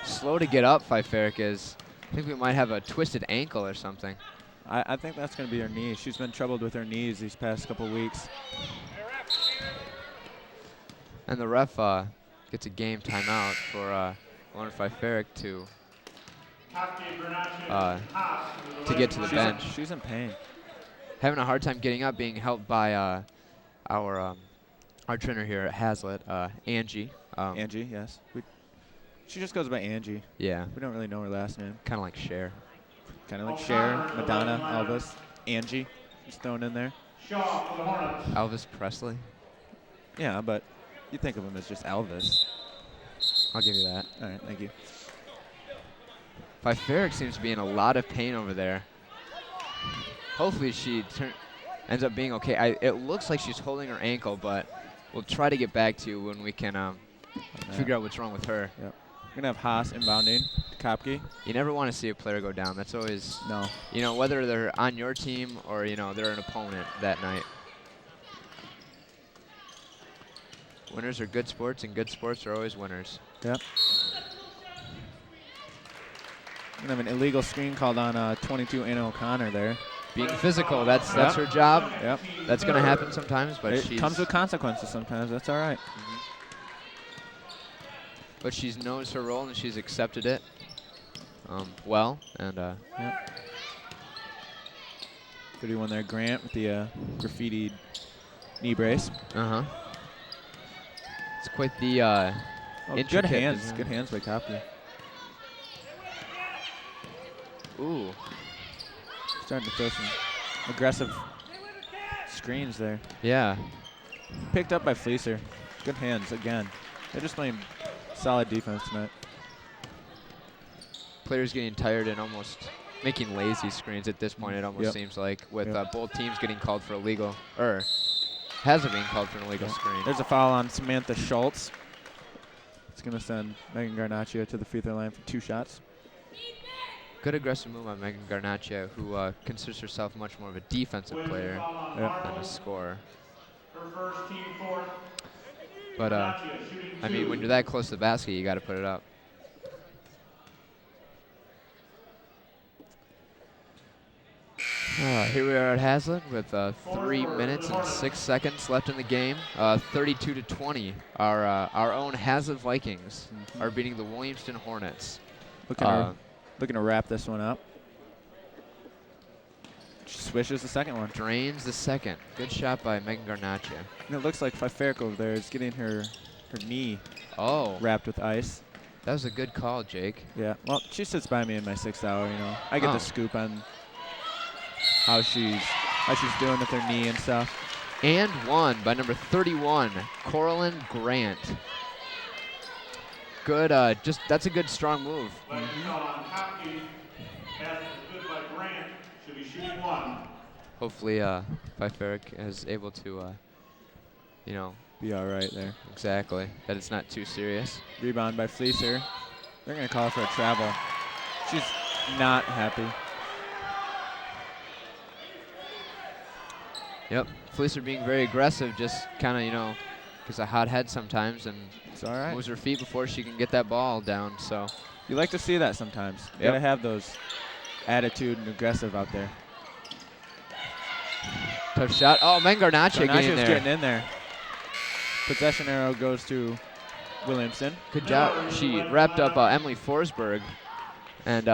Slow to get up, Pfeiffer is. I think we might have a twisted ankle or something. I think that's going to be her knee. She's been troubled with her knees these past couple weeks. And the ref gets a game timeout for Lauren Pfeiffer to get to the bench. She's in pain. Having a hard time getting up, being helped by our trainer here at Hazlitt, Angie. Angie, yes. She just goes by Angie. Yeah. We don't really know her last name. Kind of like Cher. Kind of like Cher, Madonna, Elvis, Angie, just thrown in there. Elvis Presley. Yeah, but you think of him as just Elvis. I'll give you that. All right, thank you. Pfeiffer seems to be in a lot of pain over there. Hopefully she ends up being okay. It looks like she's holding her ankle, but we'll try to get back to you when we can figure out what's wrong with her. Yep. We're going to have Haas inbounding to Kopke. You never want to see a player go down. That's always, no. You know, whether they're on your team or, you know, they're an opponent that night. Winners are good sports, and good sports are always winners. Yep. Gonna have an illegal screen called on 22 Anna O'Connor there. Being physical, that's her job. Yep. That's going to happen sometimes, but It comes with consequences sometimes. That's all right. But she knows her role and she's accepted it well. And Yep. 31 there, Grant with the graffitied knee brace. It's quite the Good intricate hands. design. Good hands by Kopke. Ooh. Starting to throw some aggressive screens there. Yeah. Picked up by Fleecer. Good hands again. They're just playing solid defense tonight. Players getting tired and almost making lazy screens at this point, it almost seems like, with both teams getting called for illegal, or hasn't been called for an illegal screen. There's a foul on Samantha Schultz. It's going to send Megan Garnaccio to the free throw line for 2 shots. Good aggressive move on Megan Garnaccio, who considers herself much more of a defensive player than a scorer. Her first team fourth. But, I mean, when you're that close to the basket, you got to put it up. Here we are at Haslett with 3 minutes and 6 seconds left in the game. 32-20. Our own Haslett Vikings are beating the Williamston Hornets. Looking to wrap this one up. She swishes the second one. Drains the second. Good shot by Megan Garnaccio. And it looks like Pfeiffer over there is getting her knee Oh, wrapped with ice. that was a good call, Jake. Yeah, well, she sits by me in my 6th hour, you know. I get the scoop on how she's doing with her knee and stuff. And one by number 31, Coralyn Grant. Good, that's a good strong move. Hopefully, Pfeiffer is able to, you know. Be all right there. Exactly, that it's not too serious. Rebound by Fleecer. They're going to call for a travel. She's not happy. Yep, Fleecer being very aggressive, just kind of, you know, gets a hot head sometimes and it's all right. moves her feet before she can get that ball down. So you like to see that sometimes. You gotta have those attitude and aggressive out there. Tough shot. Oh, Megan Garnaccio getting in there. Possession arrow goes to Williamston. Good job. She wrapped up Emily Forsberg and,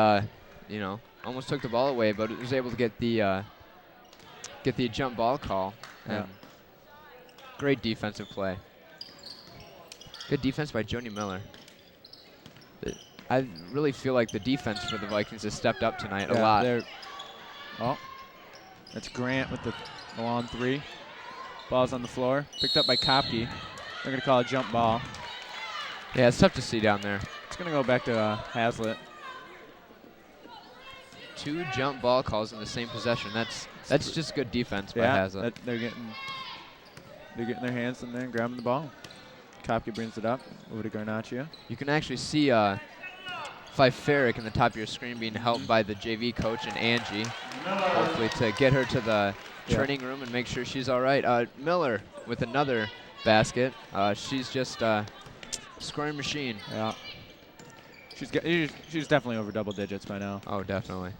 you know, almost took the ball away, but was able to get the jump ball call. And great defensive play. Good defense by Joni Miller. I really feel like the defense for the Vikings has stepped up tonight a lot. Oh, that's Grant with the long 3. Ball's on the floor. Picked up by Kopke. They're going to call a jump ball. Yeah, it's tough to see down there. It's going to go back to Haslett. 2 jump ball calls in the same possession. That's just good defense by Haslett. They're getting their hands in there and grabbing the ball. Kopke brings it up over to Garnaccio. You can actually see Pfeiffer in the top of your screen being helped by the JV coach and Angie, hopefully to get her to the training room and make sure she's all right. Miller with another basket. She's just scoring machine. Yeah. She's definitely over double digits by now. Oh, definitely.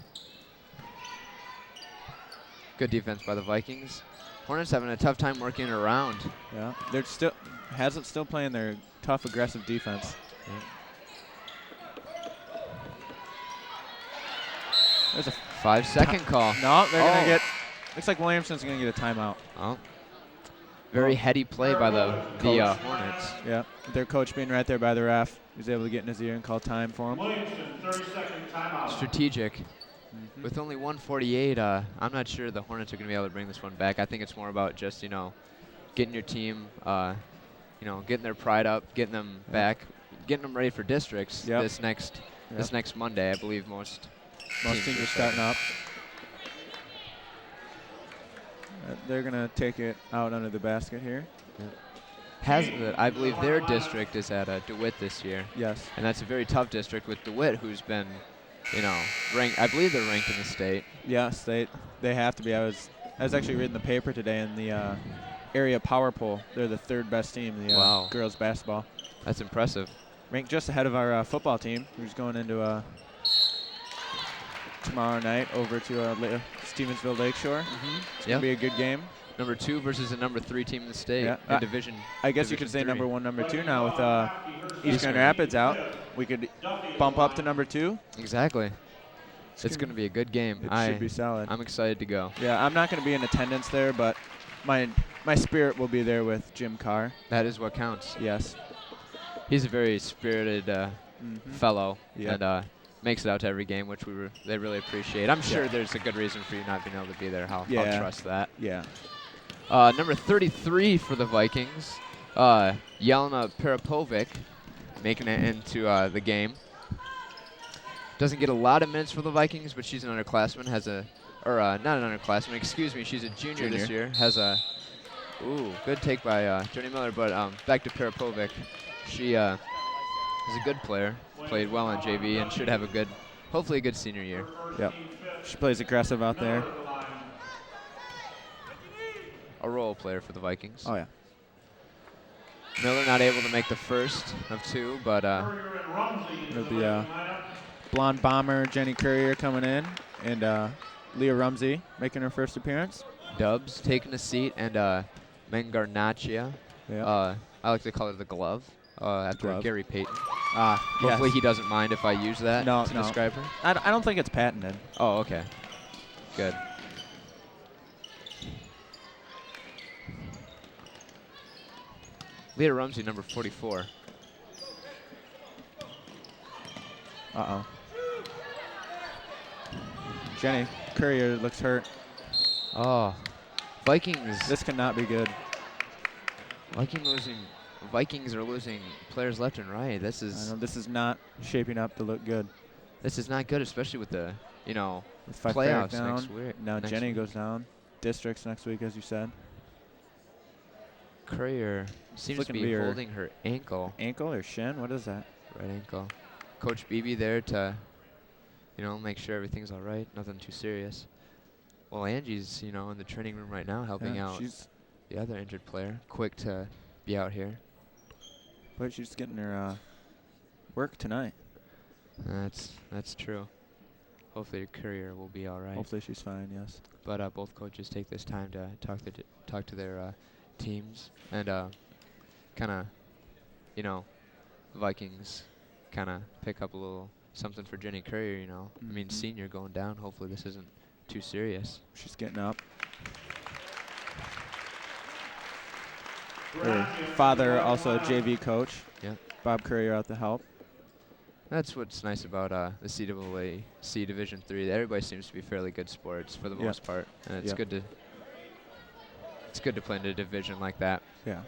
Good defense by the Vikings. Hornets having a tough time working it around. Yeah, they're still playing their tough, aggressive defense. Yeah. There's a 5-second call. No, they're gonna get. Looks like Williamston's gonna get a timeout. Oh. Very heady play by the Hornets. Yeah, their coach being right there by the ref. He's able to get in his ear and call time for him. Williamston, 30-second timeout. Strategic. With only 1:48, I'm not sure the Hornets are going to be able to bring this one back. I think it's more about just, you know, getting your team, you know, getting their pride up, getting them back, getting them ready for districts this next Monday. I believe most teams are starting up. They're going to take it out under the basket here. I believe their district is at DeWitt this year. Yes. And that's a very tough district with DeWitt, who's been, you know, ranked. I believe they're ranked in the state. Yeah, state. They have to be. I was actually reading the paper today in the area power poll. They're the 3rd best team in the girls basketball. That's impressive. Ranked just ahead of our football team, who's going into tomorrow night over to Stevensville Lakeshore. It's going to be a good game. Number 2 versus the number 3 team in the state. Yeah. In division. I guess you could say number 1, number 2 now with East Grand Rapids out. We could bump up to number 2. Exactly. It's going to be a good game. It should be solid. I'm excited to go. Yeah, I'm not going to be in attendance there, but my spirit will be there with Jim Carr. That is what counts. Yes. He's a very spirited fellow, Yep. and makes it out to every game, which they really appreciate. I'm sure there's a good reason for you not being able to be there. I'll trust that. Yeah. Number 33 for the Vikings, Jelena Peripovic, making it into the game. Doesn't get a lot of minutes for the Vikings, but she's an underclassman. Not an underclassman. Excuse me. She's a junior this year. Good take by Joni Miller. But back to Peripovic. She is a good player. Played well on JV and should have hopefully a good senior year. Yep. She plays aggressive out there. A role player for the Vikings. Oh, yeah. Miller not able to make the first of 2, but it'll be blonde bomber Jenny Courier coming in, and Leah Rumsey making her first appearance. Dubs taking a seat, and Mengarnaccia. Yeah. I like to call her the glove after Glove. Gary Payton. Hopefully Hopefully he doesn't mind if I use that to describe her. I don't think it's patented. Oh, okay. Good. Leah Rumsey, number 44. Uh-oh. Jenny Courier looks hurt. Oh, Vikings. This cannot be good. Vikings are losing players left and right. This is not shaping up to look good. This is not good, especially with the With playoffs down. next week. Now Jenny goes down. Districts next week, as you said. Courier seems to be holding her ankle. Ankle or shin? What is that? Right ankle. Coach Beebe there to, make sure everything's all right. Nothing too serious. Well, Angie's, in the training room right now helping out the other injured player. Quick to be out here. But she's getting her work tonight. That's true. Hopefully her Courier will be all right. Hopefully she's fine, yes. But both coaches take this time to talk to their teams and kind of, Vikings kind of pick up a little something for Jenny Courier, I mean, senior going down. Hopefully this isn't too serious. She's getting up. Her father, also a JV coach. Yeah. Bob Courier out to help. That's what's nice about the CAAC Division III. Everybody seems to be fairly good sports for the most part, and it's good to play in a division like that. Yeah.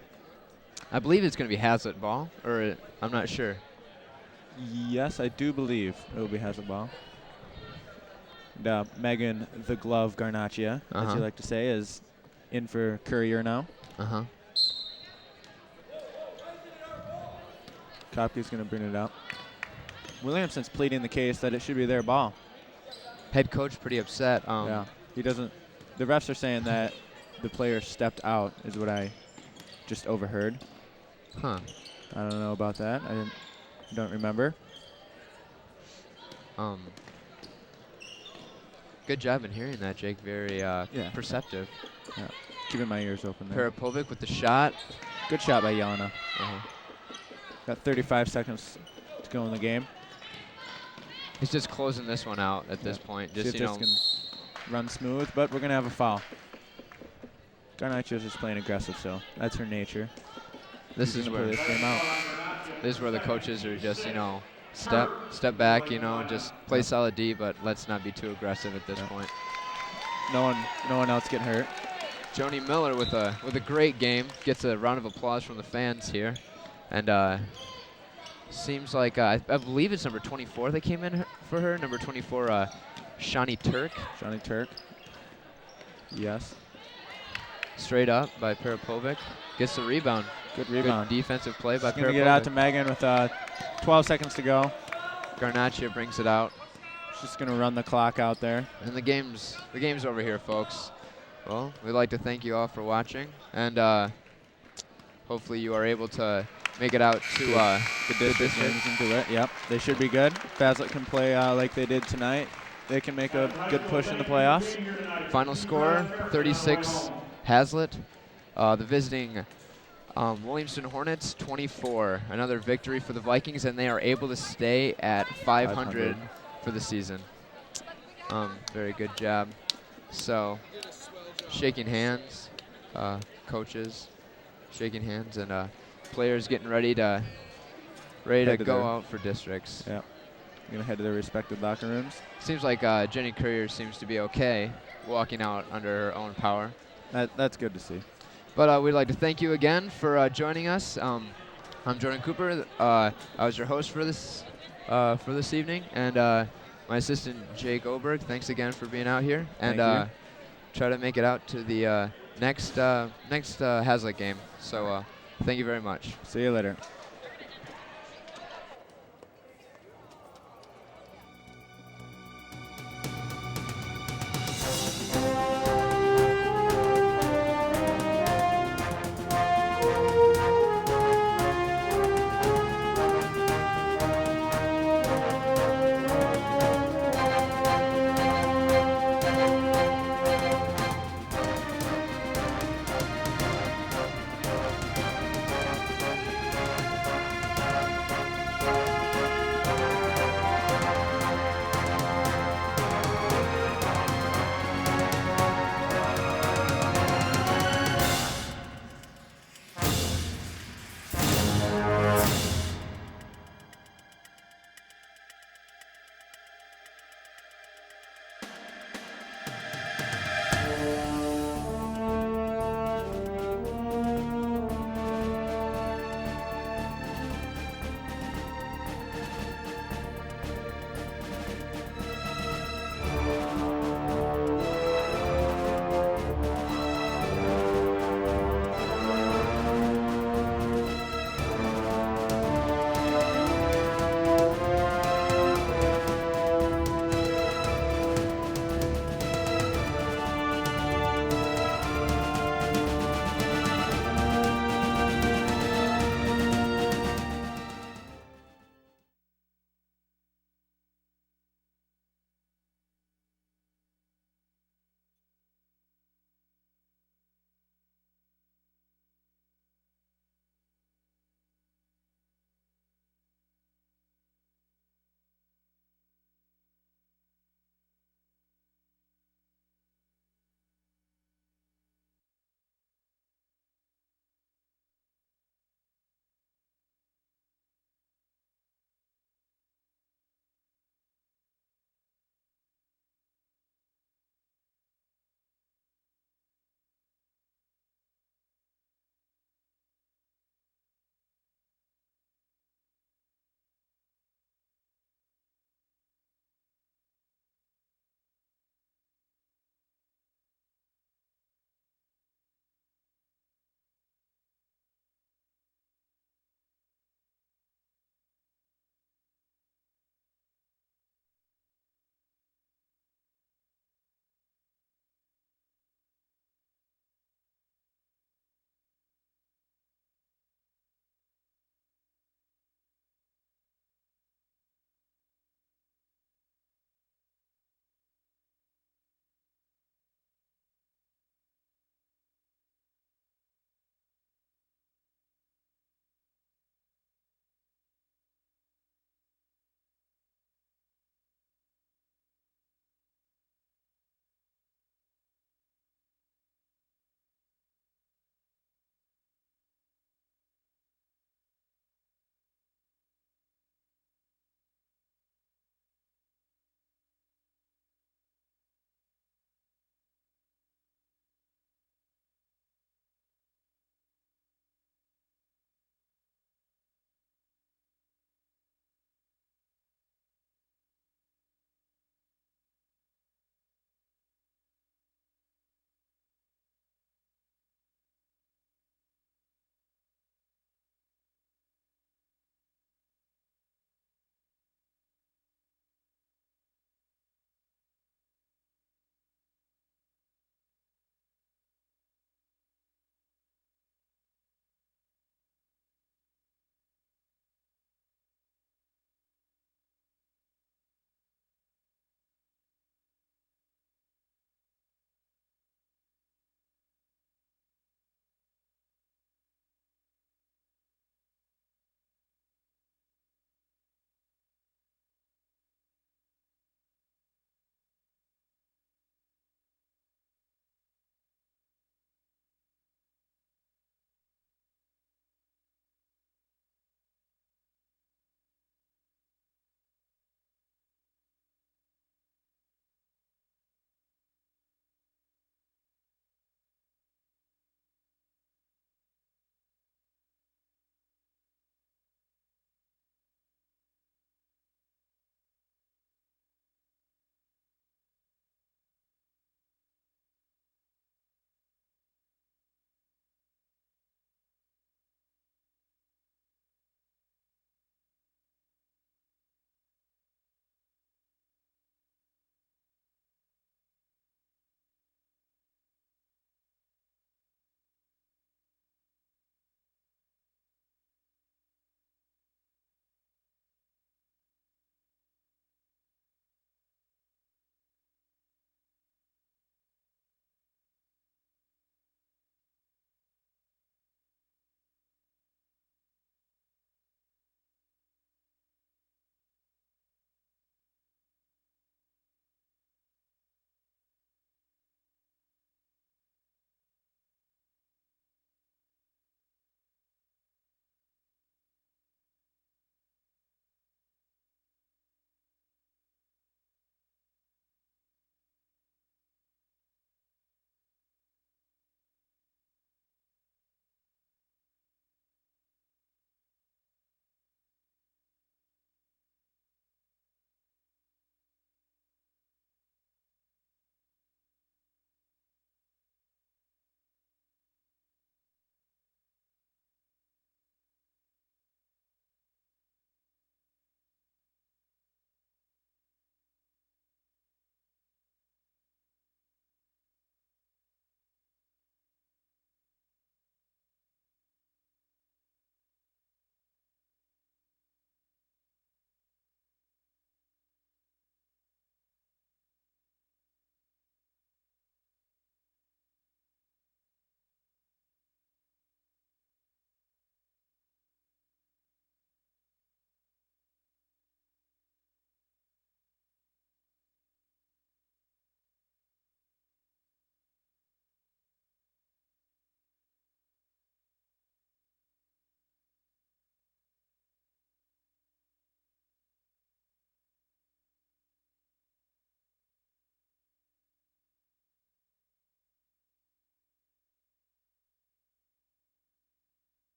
I believe it's going to be Hazlitt ball, or I'm not sure. Yes, I do believe it will be Hazlitt ball. And, Megan the Glove Garnaccia, as you like to say, is in for Courier now. Kopke's going to bring it up. Williamson's pleading the case that it should be their ball. Head coach pretty upset. Yeah, he doesn't. The refs are saying that the player stepped out, is what I just overheard. Huh. I don't know about that. I don't remember. Good job in hearing that, Jake. Very perceptive. Yeah. Keeping my ears open there. Peripovic with the shot. Good shot by Jelena. Got 35 seconds to go in the game. He's just closing this one out at this point. Just, can run smooth, but we're going to have a foul. Garnaccia's just playing aggressive, so that's her nature. This is where this game out. This is where the coaches are just, step back, just play solid D, but let's not be too aggressive at this point. No one else get hurt. Joni Miller with a great game, gets a round of applause from the fans here, and seems like I believe it's number 24 that came in for her. Number 24, Shani Turk. Shani Turk. Yes. Straight up by Peripovic. Gets the rebound. Good rebound. Good defensive play by Peripovic. Going to get out to Megan with 12 seconds to go. Garnaccia brings it out. She's going to run the clock out there. And the game's over here, folks. Well, we'd like to thank you all for watching, and hopefully you are able to make it out to the district. Into it. Yep, they should be good. Hazlitt can play like they did tonight. they can make a good push in the playoffs. Final score, 36 Hazlitt. The visiting Williamston Hornets, 24. Another victory for the Vikings, and they are able to stay at 500 for the season. Very good job. So, shaking hands, coaches shaking hands, and players getting ready to go out for districts. Yeah, gonna head to their respective locker rooms. Seems like Jenny Courier seems to be okay, walking out under her own power. That's good to see. But we'd like to thank you again for joining us. I'm Jordan Cooper. I was your host for this evening, and my assistant Jake Oberg. Thanks again for being out here, and try to make it out to the next Hazlitt game. So thank you very much. See you later.